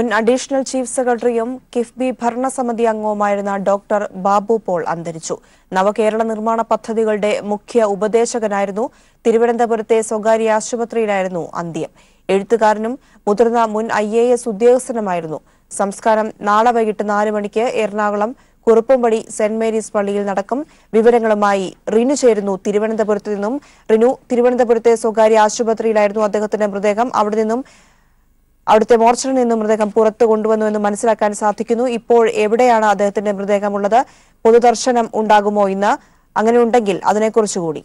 മുൻ additional chief സെക്രട്ടറിയും കിഫ്ബി ഭരണസമിതി അംഗവുമായിരുന്ന ഡോക്ടർ ബാബു പോൾ അന്തരിച്ചു. നവകേരള നിർമ്മാണ പദ്ധതികളുടെ മുഖ്യ ഉപദേശകനായിരുന്നു. തിരുവനന്തപുരത്തെ സ്വകാര്യ ആശുപത്രിയിലായിരുന്നു അന്ത്യം. എഴുത്തുകാരനും മുതിർന്ന മുൻ IAS ഉദ്യോഗസ്ഥനുമായിരുന്നു. സംസ്കാരം നാളെ വൈകിട്ട് 4 മണിക്ക് എറണാകുളം കുറുപ്പുംപടി സെന്റ് മേരീസ് പള്ളിയിൽ നടക്കും. വിവരങ്ങളുമായി റിനു ചേരുന്നു തിരുവനന്തപുരത്ത് നിന്നും. റിനു, തിരുവനന്തപുരത്തെ സ്വകാര്യ ആശുപത്രിയിലായിരുന്നു അദ്ദേഹത്തിന്റെ മൃതദേഹം. അവിടുത്തെ മോർച്ചറിൽ നിന്നും മൃതദേഹം പുറത്തു കൊണ്ടുവന്നു എന്ന് മനസ്സിലാക്കാൻ സാധിക്കുന്നു. ഇപ്പോൾ എവിടെയാണ് അദ്ദേഹത്തിന്റെ മൃതദേഹമുള്ളത്? പൊതുദർശനം ഉണ്ടാകുമോ ഇന്ന്? അങ്ങനെ ഉണ്ടെങ്കിൽ അതിനെക്കുറിച്ചുകൂടി.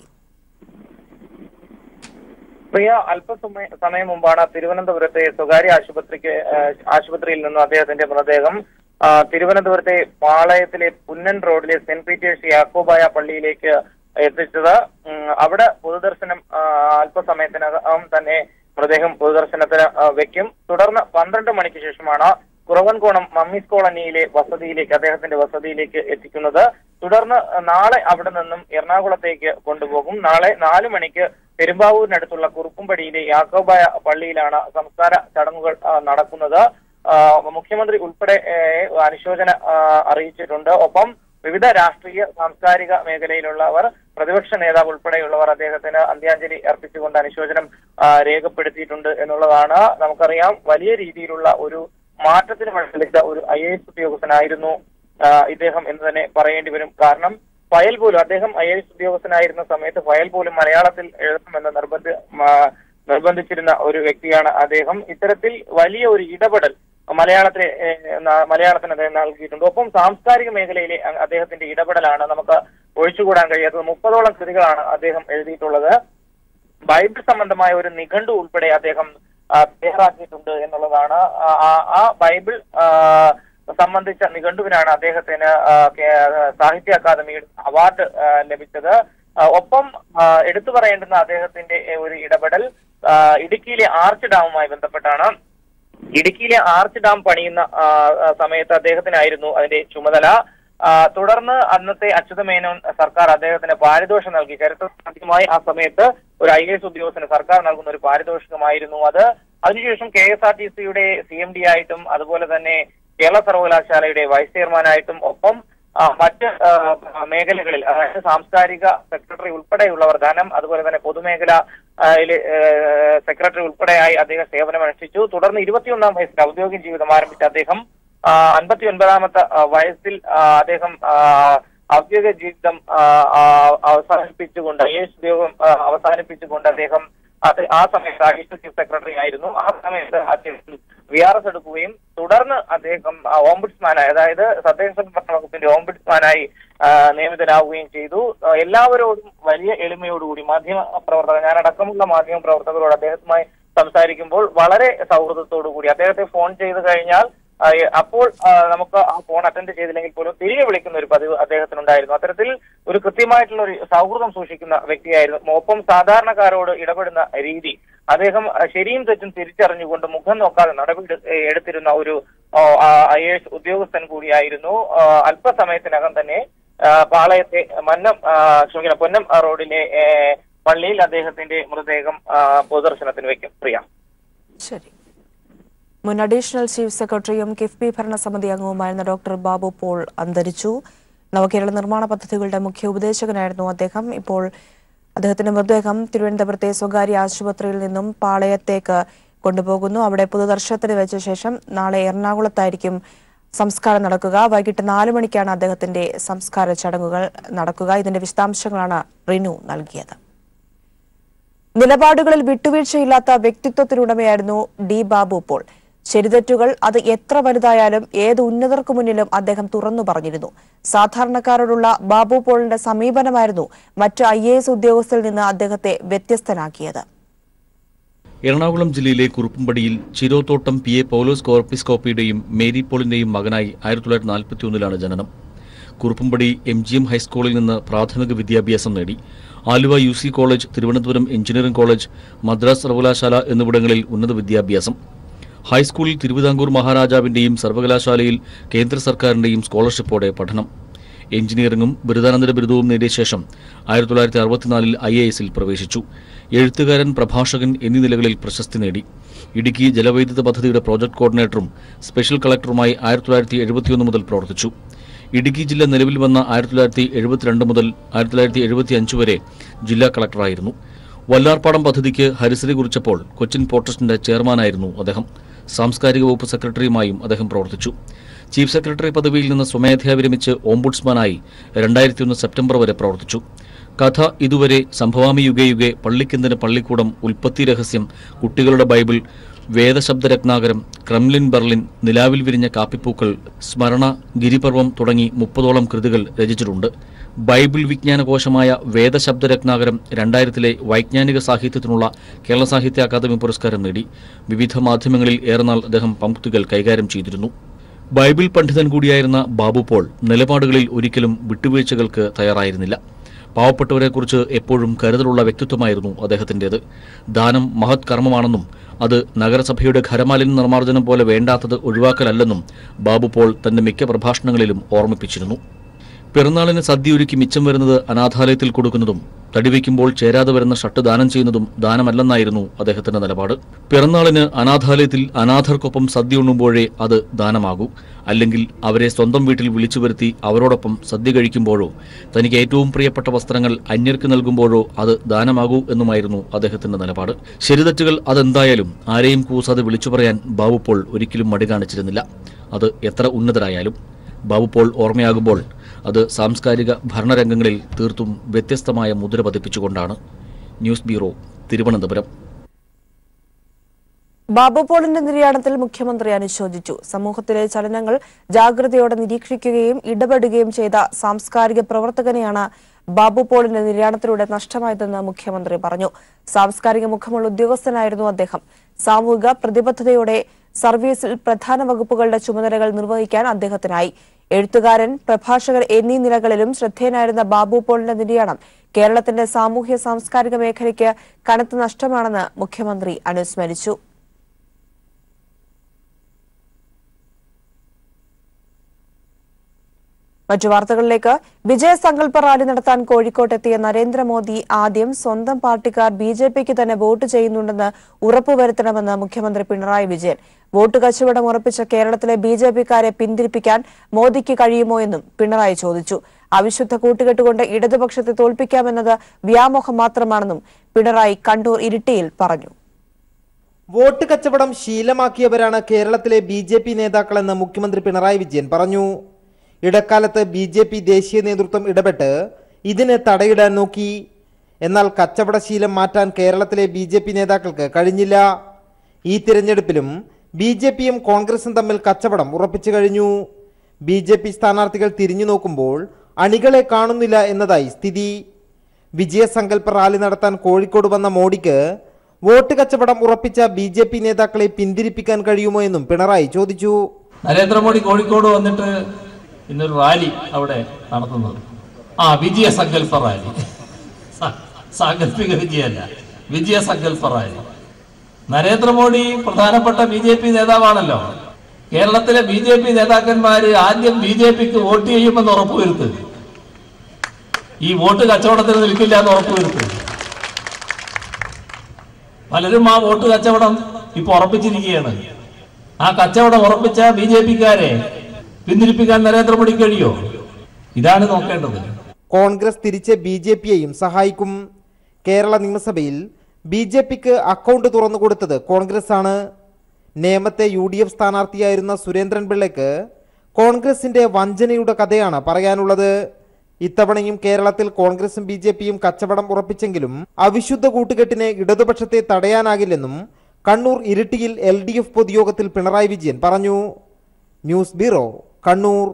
പ്രിയ, അല്പസമയം മുമ്പാണ് തിരുവനന്തപുരത്തെ സ്വകാര്യ ആശുപത്രിയിൽ നിന്നും അദ്ദേഹത്തിന്റെ മൃതദേഹം തിരുവനന്തപുരത്തെ പാളയത്തിലെ പുന്നൻ റോഡിലെ സെന്റ് പീറ്റേഴ്സ് യാക്കോബായ പള്ളിയിലേക്ക് എത്തിച്ചത്. അവിടെ പൊതുദർശനം അല്പസമയത്തിനകം തന്നെ മൃതദേഹം പൊതുദർശനത്തിന് വെക്കും. തുടർന്ന് 12 മണിക്ക് ശേഷമാണ് കുറവൻകോണം മമ്മീസ് കോളനിയിലെ അദ്ദേഹത്തിന്റെ വസതിയിലേക്ക് എത്തിക്കുന്നത്. തുടർന്ന് നാളെ അവിടെ നിന്നും എറണാകുളത്തേക്ക് കൊണ്ടുപോകും. നാളെ 4 മണിക്ക് പെരുമ്പാവൂരിനടുത്തുള്ള കുറുപ്പുംപടിയിലെ യാക്കോബായ പള്ളിയിലാണ് സംസ്കാര ചടങ്ങുകൾ നടക്കുന്നത്. മുഖ്യമന്ത്രി ഉൾപ്പെടെ അനുശോചന അറിയിച്ചിട്ടുണ്ട്. ഒപ്പം വിവിധ രാഷ്ട്രീയ സാംസ്കാരിക മേഖലയിലുള്ളവർ, പ്രതിപക്ഷ നേതാവ് ഉൾപ്പെടെയുള്ളവർ അദ്ദേഹത്തിന് അന്ത്യാഞ്ജലി അർപ്പിച്ചുകൊണ്ട് അനുശോചനം രേഖപ്പെടുത്തിയിട്ടുണ്ട് എന്നുള്ളതാണ്. നമുക്കറിയാം, വലിയ രീതിയിലുള്ള ഒരു മാറ്റത്തിന് വഴിതെളിച്ച ഒരു IAS ഉദ്യോഗസ്ഥനായിരുന്നു ഇദ്ദേഹം എന്ന് തന്നെ പറയേണ്ടി വരും. കാരണം ഫയൽ പോലും അദ്ദേഹം IAS ഉദ്യോഗസ്ഥനായിരുന്ന സമയത്ത് ഫയൽ പോലും മലയാളത്തിൽ എഴുതണമെന്ന് നിർബന്ധിച്ചിരുന്ന ഒരു വ്യക്തിയാണ് അദ്ദേഹം. ഇത്തരത്തിൽ വലിയ ഒരു ഇടപെടൽ മലയാളത്തിന് അദ്ദേഹം നൽകിയിട്ടുണ്ട്. ഒപ്പം സാംസ്കാരിക മേഖലയിലെ അദ്ദേഹത്തിന്റെ ഇടപെടലാണ് നമുക്ക് ഒഴിച്ചുകൂടാൻ കഴിയാത്തത്. 30ഓളം കൃതികളാണ് അദ്ദേഹം എഴുതിയിട്ടുള്ളത്. ബൈബിൾ സംബന്ധമായ ഒരു നിഘണ്ടു ഉൾപ്പെടെ അദ്ദേഹം തയ്യാറാക്കിയിട്ടുണ്ട് എന്നുള്ളതാണ്. ആ ബൈബിൾ സംബന്ധിച്ച നിഘണ്ടുവിനാണ് അദ്ദേഹത്തിന് സാഹിത്യ അക്കാദമിയുടെ അവാർഡ് ലഭിച്ചത്. ഒപ്പം എടുത്തു പറയേണ്ടുന്ന അദ്ദേഹത്തിന്റെ ഒരു ഇടപെടൽ ഇടുക്കിയിലെ ആർച്ച് ഡാമുമായി ബന്ധപ്പെട്ടാണ്. ഇടുക്കിയിലെ ആർച്ച് ഡാം പണിയുന്ന സമയത്ത് അദ്ദേഹത്തിനായിരുന്നു അതിന്റെ ചുമതല. തുടർന്ന് അന്നത്തെ അച്യുതമേനോൻ സർക്കാർ അദ്ദേഹത്തിന് പാരിതോഷികം നൽകി. ചരിത്രമാദ്യമായി ആ സമയത്ത് ഒരു IAS ഉദ്യോഗസ്ഥന് സർക്കാർ നൽകുന്ന ഒരു പാരിതോഷികമായിരുന്നു അത്. അതിനുശേഷം KSRTCയുടെ CMD ആയിട്ടും അതുപോലെ തന്നെ കേരള സർവകലാശാലയുടെ വൈസ് ചെയർമാനായിട്ടും ഒപ്പം മറ്റ് മേഖലകളിൽ, അതായത് സാംസ്കാരിക സെക്രട്ടറി ഉൾപ്പെടെയുള്ളവർ, ധനം, അതുപോലെ തന്നെ പൊതുമേഖലയിലെ സെക്രട്ടറി ഉൾപ്പെടെയായി അദ്ദേഹം സേവനമനുഷ്ഠിച്ചു. തുടർന്ന് 21ാം വയസ്സിൽ ഔദ്യോഗിക ജീവിതം ആരംഭിച്ച അദ്ദേഹം 59ാമത്തെ വയസ്സിൽ അദ്ദേഹം ഔദ്യോഗിക ജീവിതം അവസാനിപ്പിച്ചുകൊണ്ട് IAS ഉദ്യോഗം അവസാനിപ്പിച്ചുകൊണ്ട് അദ്ദേഹം ആ സമയത്ത് അഡീഷണൽ ചീഫ് സെക്രട്ടറി ആയിരുന്നു. ആ സമയത്ത് അദ്ദേഹം VRS എടുക്കുകയും തുടർന്ന് അദ്ദേഹം ഓംബുഡ്സ്മാനായി, അതായത് തദ്ദേശ സ്വയംഭരണ വകുപ്പിന്റെ ഓംബുഡ്സ്മാനായി നിയമിതനാവുകയും ചെയ്തു. എല്ലാവരോടും വലിയ എളിമയോടുകൂടി ഞാനടക്കമുള്ള മാധ്യമ പ്രവർത്തകരോട് അദ്ദേഹവുമായി സംസാരിക്കുമ്പോൾ വളരെ സൗഹൃദത്തോടു കൂടി അദ്ദേഹത്തെ ഫോൺ ചെയ്ത് കഴിഞ്ഞാൽ അപ്പോൾ നമുക്ക് ആ ഫോൺ അറ്റൻഡ് ചെയ്തില്ലെങ്കിൽ പോലും തിരികെ വിളിക്കുന്ന ഒരു പതിവ് അദ്ദേഹത്തിനുണ്ടായിരുന്നു. അത്തരത്തിൽ ഒരു കൃത്യമായിട്ടുള്ള ഒരു സൗഹൃദം സൂക്ഷിക്കുന്ന വ്യക്തിയായിരുന്നു. ഒപ്പം സാധാരണക്കാരോട് ഇടപെടുന്ന രീതി, അദ്ദേഹം ശരിയും തെറ്റും തിരിച്ചറിഞ്ഞുകൊണ്ട് മുഖം നോക്കാതെ നടപടി എടുത്തിരുന്ന ഒരു IAS ഉദ്യോഗസ്ഥൻ കൂടിയായിരുന്നു. അല്പസമയത്തിനകം തന്നെ പാളയത്തെ പൊന്നം റോഡിലെ പള്ളിയിൽ അദ്ദേഹത്തിന്റെ മൃതദേഹം പൊതുദർശനത്തിന് വെക്കും. പ്രിയ, ശരി. മുൻ അഡീഷണൽ ചീഫ് സെക്രട്ടറിയും കിഫ്ബി ഭരണസമിതി അംഗവുമായിരുന്ന ഡോക്ടർ ബാബു പോൾ അന്തരിച്ചു. നവകേരള നിർമ്മാണ പദ്ധതികളുടെ മുഖ്യ ഉപദേശകനായിരുന്നു അദ്ദേഹം. ഇപ്പോൾ അദ്ദേഹത്തിന്റെ മൃതദേഹം തിരുവനന്തപുരത്തെ സ്വകാര്യ ആശുപത്രിയിൽ നിന്നും പാളയത്തേക്ക് കൊണ്ടുപോകുന്നു. അവിടെ പൊതുദർശനത്തിന് വെച്ച ശേഷം നാളെ എറണാകുളത്തായിരിക്കും സംസ്കാരം നടക്കുക. വൈകിട്ട് 4 മണിക്കാണ് അദ്ദേഹത്തിന്റെ സംസ്കാര ചടങ്ങുകൾ നടക്കുക. ഇതിന്റെ വിശദാംശങ്ങളാണ് റിനു നൽകിയത്. നിലപാടുകളിൽ വിട്ടുവീഴ്ചയില്ലാത്ത വ്യക്തിത്വത്തിനുടമയായിരുന്നു D. ബാബു പോൾ. ശരിതെറ്റുകൾ അത് എത്ര വലുതായാലും ഏത് ഉന്നതർക്കു മുന്നിലും അദ്ദേഹം തുറന്നു പറഞ്ഞിരുന്നു. സാധാരണക്കാരോടുള്ള ബാബു പോളിന്റെ സമീപനമായിരുന്നു മറ്റ് IAS ഉദ്യോഗസ്ഥരിൽ നിന്ന് അദ്ദേഹത്തെ വ്യത്യസ്തനാക്കിയത്. എറണാകുളം ജില്ലയിലെ കുറുപ്പുംപടിയിൽ ചിരോത്തോട്ടം PA പൗലോസ് കോർപ്പിസ്കോപ്പിയുടെയും മേരി പോളിന്റെയും മകനായി 1941 ജനനം. കുറുപ്പുംപടി MGM ഹൈസ്കൂളിൽ നിന്ന് പ്രാഥമിക വിദ്യാഭ്യാസം നേടി. Aluva UC college, Thiruvananthapuram engineering college, Madras സർവകലാശാല എന്നിവിടങ്ങളിൽ ഉന്നത വിദ്യാഭ്യാസം. ഹൈസ്കൂളിൽ തിരുവിതാംകൂർ മഹാരാജാവിന്റെയും സർവകലാശാലയിൽ കേന്ദ്ര സർക്കാരിന്റെയും സ്കോളർഷിപ്പോടെ പഠനം. എഞ്ചിനീയറിംഗും ബിരുദാനന്തര ബിരുദവും നേടിയ ശേഷം 1964 IASൽ പ്രവേശിച്ചു. എഴുത്തുകാരൻ, പ്രഭാഷകൻ എന്നീ നിലകളിൽ പ്രശസ്തി നേടി. ഇടുക്കി ജലവൈദ്യുത പദ്ധതിയുടെ പ്രോജക്ട് കോർഡിനേറ്ററും സ്പെഷ്യൽ കളക്ടറുമായി 1971 മുതൽ പ്രവർത്തിച്ചു. ഇടുക്കി ജില്ല നിലവിൽ വന്ന 1972 മുതൽ 1975 വരെ ജില്ലാ കളക്ടറായിരുന്നു. വല്ലാർപാടം പദ്ധതിക്ക് ഹരിശ്രീ കുറിച്ചപ്പോൾ കൊച്ചിൻ പോർട്ട് ട്രസ്റ്റിന്റെ ചെയർമാനായിരുന്നു അദ്ദേഹം. സാംസ്കാരിക വകുപ്പ് സെക്രട്ടറിയുമായും അദ്ദേഹം പ്രവർത്തിച്ചു. ചീഫ് സെക്രട്ടറി പദവിയിൽ നിന്ന് സ്വമേധയാ വിരമിച്ച് ഓംബുഡ്സ്മാനായി 2001 സെപ്റ്റംബർ വരെ പ്രവർത്തിച്ചു. കഥ ഇതുവരെ, സംഭവാമി യുഗേ യുഗേ, പള്ളിക്കെന്തിന് പള്ളിക്കൂടം, ഉൽപ്പത്തി രഹസ്യം, കുട്ടികളുടെ ബൈബിൾ, വേദശബ്ദരത്നാകരം, ക്രെംലിൻ ബെർലിൻ, നിലാവിൽ വിരിഞ്ഞ കാപ്പിപ്പൂക്കൾ, സ്മരണ, ഗിരിപർവം തുടങ്ങി 30ഓളം കൃതികൾ രചിച്ചിട്ടുണ്ട്. ബൈബിൾ വിജ്ഞാനകോശമായ വേദശബ്ദരത്നാകരം 2000 വൈജ്ഞാനിക സാഹിത്യത്തിനുള്ള കേരള സാഹിത്യ അക്കാദമി പുരസ്കാരം നേടി. വിവിധ മാധ്യമങ്ങളിൽ ഏറെനാൾ അദ്ദേഹം പംക്തികൾ കൈകാര്യം ചെയ്തിരുന്നു. ബൈബിൾ പണ്ഡിതൻ കൂടിയായിരുന്ന ബാബു പോൾ നിലപാടുകളിൽ ഒരിക്കലും വിട്ടുവീഴ്ചകൾക്ക് തയ്യാറായിരുന്നില്ല. പാവപ്പെട്ടവരെക്കുറിച്ച് എപ്പോഴും കരുതലുള്ള വ്യക്തിത്വമായിരുന്നു അദ്ദേഹത്തിൻ്റേത്. ദാനം മഹത് കർമ്മമാണെന്നും അത് നഗരസഭയുടെ ഖരമാലിന്യ നിർമ്മാർജ്ജനം പോലെ വേണ്ടാത്തത് ഒഴിവാക്കലല്ലെന്നും ബാബു പോൾ തന്റെ മിക്ക പ്രഭാഷണങ്ങളിലും ഓർമ്മിപ്പിച്ചിരുന്നു. പിറന്നാളിന് സദ്യ ഒരുക്കി മിച്ചം വരുന്നത് അനാഥാലയത്തിൽ കൊടുക്കുന്നതും തടിവയ്ക്കുമ്പോൾ ചേരാതെ വരുന്ന ഷർട്ട് ദാനം ചെയ്യുന്നതും ദാനമല്ലെന്നായിരുന്നു അദ്ദേഹത്തിന്റെ നിലപാട്. പിറന്നാളിന് അനാഥാലയത്തിൽ അനാഥർക്കൊപ്പം സദ്യ ഉണ്ണുമ്പോഴേ അത് ദാനമാകൂ, അല്ലെങ്കിൽ അവരെ സ്വന്തം വീട്ടിൽ വിളിച്ചു വരുത്തി അവരോടൊപ്പം സദ്യ കഴിക്കുമ്പോഴോ തനിക്ക് ഏറ്റവും പ്രിയപ്പെട്ട വസ്ത്രങ്ങൾ അന്യർക്ക് നൽകുമ്പോഴോ അത് ദാനമാകൂ എന്നുമായിരുന്നു അദ്ദേഹത്തിന്റെ നിലപാട്. ശരിതെറ്റുകൾ അതെന്തായാലും ആരെയും കൂസാതെ വിളിച്ചു പറയാൻ ബാബു പോൾ ഒരിക്കലും മടി കാണിച്ചിരുന്നില്ല. അത് എത്ര ഉന്നതരായാലും. ബാബു പോൾ ഓർമ്മയാകുമ്പോൾ അത് സാംസ്കാരിക ഭരണരംഗങ്ങളിൽ തീർത്തും വ്യത്യസ്തമായ മുദ്ര പതിപ്പിച്ചുകൊണ്ടാണ്. News bureau, Thiruvananthapuram. ബാബു പോളിന്റെ നിര്യാണത്തിൽ മുഖ്യമന്ത്രി അനുശോചിച്ചു. സമൂഹത്തിലെ ചലനങ്ങൾ ജാഗ്രതയോടെ നിരീക്ഷിക്കുകയും ഇടപെടുകയും ചെയ്ത സാംസ്കാരിക പ്രവർത്തകനെയാണ് ബാബു പോളിന്റെ നിര്യാണത്തിലൂടെ നഷ്ടമായതെന്ന് മുഖ്യമന്ത്രി പറഞ്ഞു. സാംസ്കാരിക മുഖമുള്ള ഉദ്യോഗസ്ഥനായിരുന്നു അദ്ദേഹം. സാമൂഹിക പ്രതിബദ്ധതയോടെ സർവീസിൽ പ്രധാന വകുപ്പുകളുടെ ചുമതലകൾ നിർവഹിക്കാൻ അദ്ദേഹത്തിനായി. എഴുത്തുകാരൻ, പ്രഭാഷകൻ എന്നീ നിലകളിലും ശ്രദ്ധേയനായിരുന്ന ബാബു പോളിന്റെ നിര്യാണം കേരളത്തിന്റെ സാമൂഹ്യ സാംസ്കാരിക മേഖലയ്ക്ക് കനത്ത നഷ്ടമാണെന്ന് മുഖ്യമന്ത്രി അനുസ്മരിച്ചു. മറ്റു വാർത്തകളിലേക്ക്. വിജയസങ്കല്പ റാലി നടത്താൻ കോഴിക്കോട്ടെത്തിയ നരേന്ദ്രമോദി ആദ്യം സ്വന്തം പാർട്ടിക്കാർ ബിജെപിക്ക് തന്നെ വോട്ട് ചെയ്യുന്നുണ്ടെന്ന് ഉറപ്പുവരുത്തണമെന്ന് മുഖ്യമന്ത്രി പിണറായി വിജയൻ. വോട്ട് കച്ചവടം ഉറപ്പിച്ച കേരളത്തിലെ ബിജെപിക്കാരെ പിന്തിരിപ്പിക്കാൻ മോദിക്ക് കഴിയുമോ എന്നും പിണറായി ചോദിച്ചു. അവിശുദ്ധ കൂട്ടുകെട്ടുകൊണ്ട് ഇടതുപക്ഷത്തെ തോൽപ്പിക്കാമെന്നത് വ്യാമോഹം മാത്രമാണെന്നും പിണറായി കണ്ണൂർ ഇരിട്ടിയിൽ പറഞ്ഞു. വോട്ട് കച്ചവടം ശീലമാക്കിയവരാണ് കേരളത്തിലെ ബിജെപി നേതാക്കളെന്ന് മുഖ്യമന്ത്രി പിണറായി വിജയൻ പറഞ്ഞു. ഇടക്കാലത്ത് ബിജെപി ദേശീയ നേതൃത്വം ഇടപെട്ട് ഇതിന് തടയിടാൻ നോക്കി. എന്നാൽ കച്ചവടശീലം മാറ്റാൻ കേരളത്തിലെ ബിജെപി നേതാക്കൾക്ക് കഴിഞ്ഞില്ല. ഈ തിരഞ്ഞെടുപ്പിലും ബിജെപിയും കോൺഗ്രസും തമ്മിൽ കച്ചവടം ഉറപ്പിച്ചു കഴിഞ്ഞു. ബിജെപി സ്ഥാനാർത്ഥികൾ തിരിഞ്ഞു നോക്കുമ്പോൾ അണികളെ കാണുന്നില്ല എന്നതായി സ്ഥിതി. വിജയസങ്കല്പ റാലി നടത്താൻ കോഴിക്കോട് വന്ന മോഡിക്ക് വോട്ട് കച്ചവടം ഉറപ്പിച്ച ബിജെപി നേതാക്കളെ പിന്തിരിപ്പിക്കാൻ കഴിയുമോ എന്നും പിണറായി ചോദിച്ചു. നരേന്ദ്രമോദി കോഴിക്കോട് വന്നിട്ട് ഇന്നൊരു റാലി അവിടെ നടത്തുന്നത്, വിജയസങ്കല്പ റാലി, സാങ്കല്പിക വിജയല്ല, വിജയസങ്കല്പ റാലി. നരേന്ദ്രമോദി പ്രധാനപ്പെട്ട ബിജെപി നേതാവാണല്ലോ. കേരളത്തിലെ ബിജെപി നേതാക്കന്മാര് ആദ്യം ബിജെപിക്ക് വോട്ട് ചെയ്യുമെന്ന് ഉറപ്പുവരുത്തുക, ഈ വോട്ട് കച്ചവടത്തിന് നിൽക്കില്ല എന്ന് ഉറപ്പുവരുത്തുക. പലരും ആ വോട്ട് കച്ചവടം ഇപ്പൊ ഉറപ്പിച്ചിരിക്കുകയാണ്. ആ കച്ചവടം ഉറപ്പിച്ച ബിജെപിക്കാരെ പിന്തിരിപ്പിക്കാൻ നരേന്ദ്രമോദി കഴിയോ? ഇതാണ് നോക്കേണ്ടത്. കോൺഗ്രസ് തിരിച്ച് ബിജെപിയെയും സഹായിക്കും. കേരള നിയമസഭയിൽ ബിജെപിക്ക് അക്കൗണ്ട് തുറന്നു കൊടുത്തത് കോൺഗ്രസ് ആണ്. നേമത്തെ UDF സ്ഥാനാർത്ഥിയായിരുന്ന സുരേന്ദ്രൻ പിള്ളയ്ക്ക് കോൺഗ്രസിന്റെ വഞ്ചനയുടെ കഥയാണ് പറയാനുള്ളത്. ഇത്തവണയും കേരളത്തിൽ കോൺഗ്രസും ബിജെപിയും കച്ചവടം ഉറപ്പിച്ചെങ്കിലും അവിശുദ്ധ കൂട്ടുകെട്ടിനെ ഇടതുപക്ഷത്തെ തടയാനാകില്ലെന്നും കണ്ണൂർ ഇരിട്ടിയിൽ LDF പൊതുയോഗത്തിൽ പിണറായി വിജയൻ പറഞ്ഞു. News bureau, Kannur.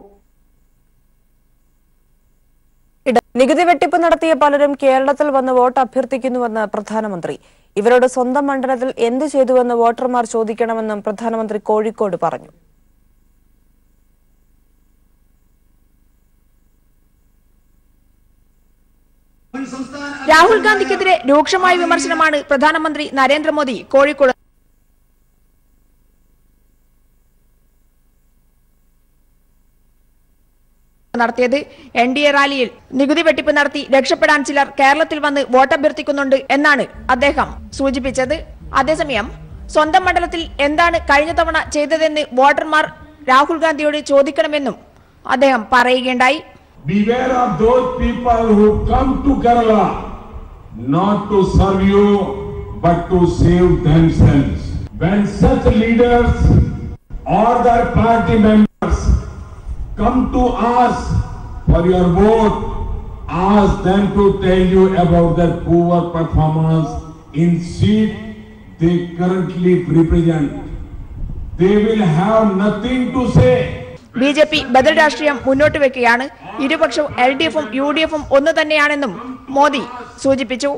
നികുതി വെട്ടിപ്പ് നടത്തിയ പലരും കേരളത്തിൽ വന്ന് വോട്ട് അഭ്യർത്ഥിക്കുന്നുവെന്ന് പ്രധാനമന്ത്രി. ഇവരോട് സ്വന്തം മണ്ഡലത്തിൽ എന്ത് ചെയ്തുവെന്ന് വോട്ടർമാർ ചോദിക്കണമെന്നും പ്രധാനമന്ത്രി കോഴിക്കോട് പറഞ്ഞു. രാഹുൽ ഗാന്ധിക്കെതിരെ രൂക്ഷമായ വിമർശനമാണ് പ്രധാനമന്ത്രി നരേന്ദ്രമോദി കോഴിക്കോട് നടത്തിയത്. NDA റാലിയിൽ നികുതി വെട്ടിപ്പ് നടത്തി രക്ഷപ്പെടാൻ ചിലർ കേരളത്തിൽ വന്ന് വോട്ടഭ്യർത്ഥിക്കുന്നുണ്ട് എന്നാണ് അദ്ദേഹം സൂചിപ്പിച്ചത്. അതേസമയം സ്വന്തം മണ്ഡലത്തിൽ എന്താണ് കഴിഞ്ഞ തവണ ചെയ്തതെന്ന് വോട്ടർമാർ രാഹുൽ ഗാന്ധിയോട് ചോദിക്കണമെന്നും അദ്ദേഹം പറയുകയുണ്ടായി. Beware of those people who come to Kerala not to serve you but to save themselves. When such leaders or their party members come to us for your vote, ask them to tell you about their poor performance in seat they currently represent. They will have nothing to say. BJP ബദൽ രാഷ്ട്രീയം മുന്നോട്ട് വെക്കുകയാണ്. ഇരുപക്ഷവും LDFും UDFും ഒന്ന് തന്നെയാണെന്നും മോദി സൂചിപ്പിച്ചു.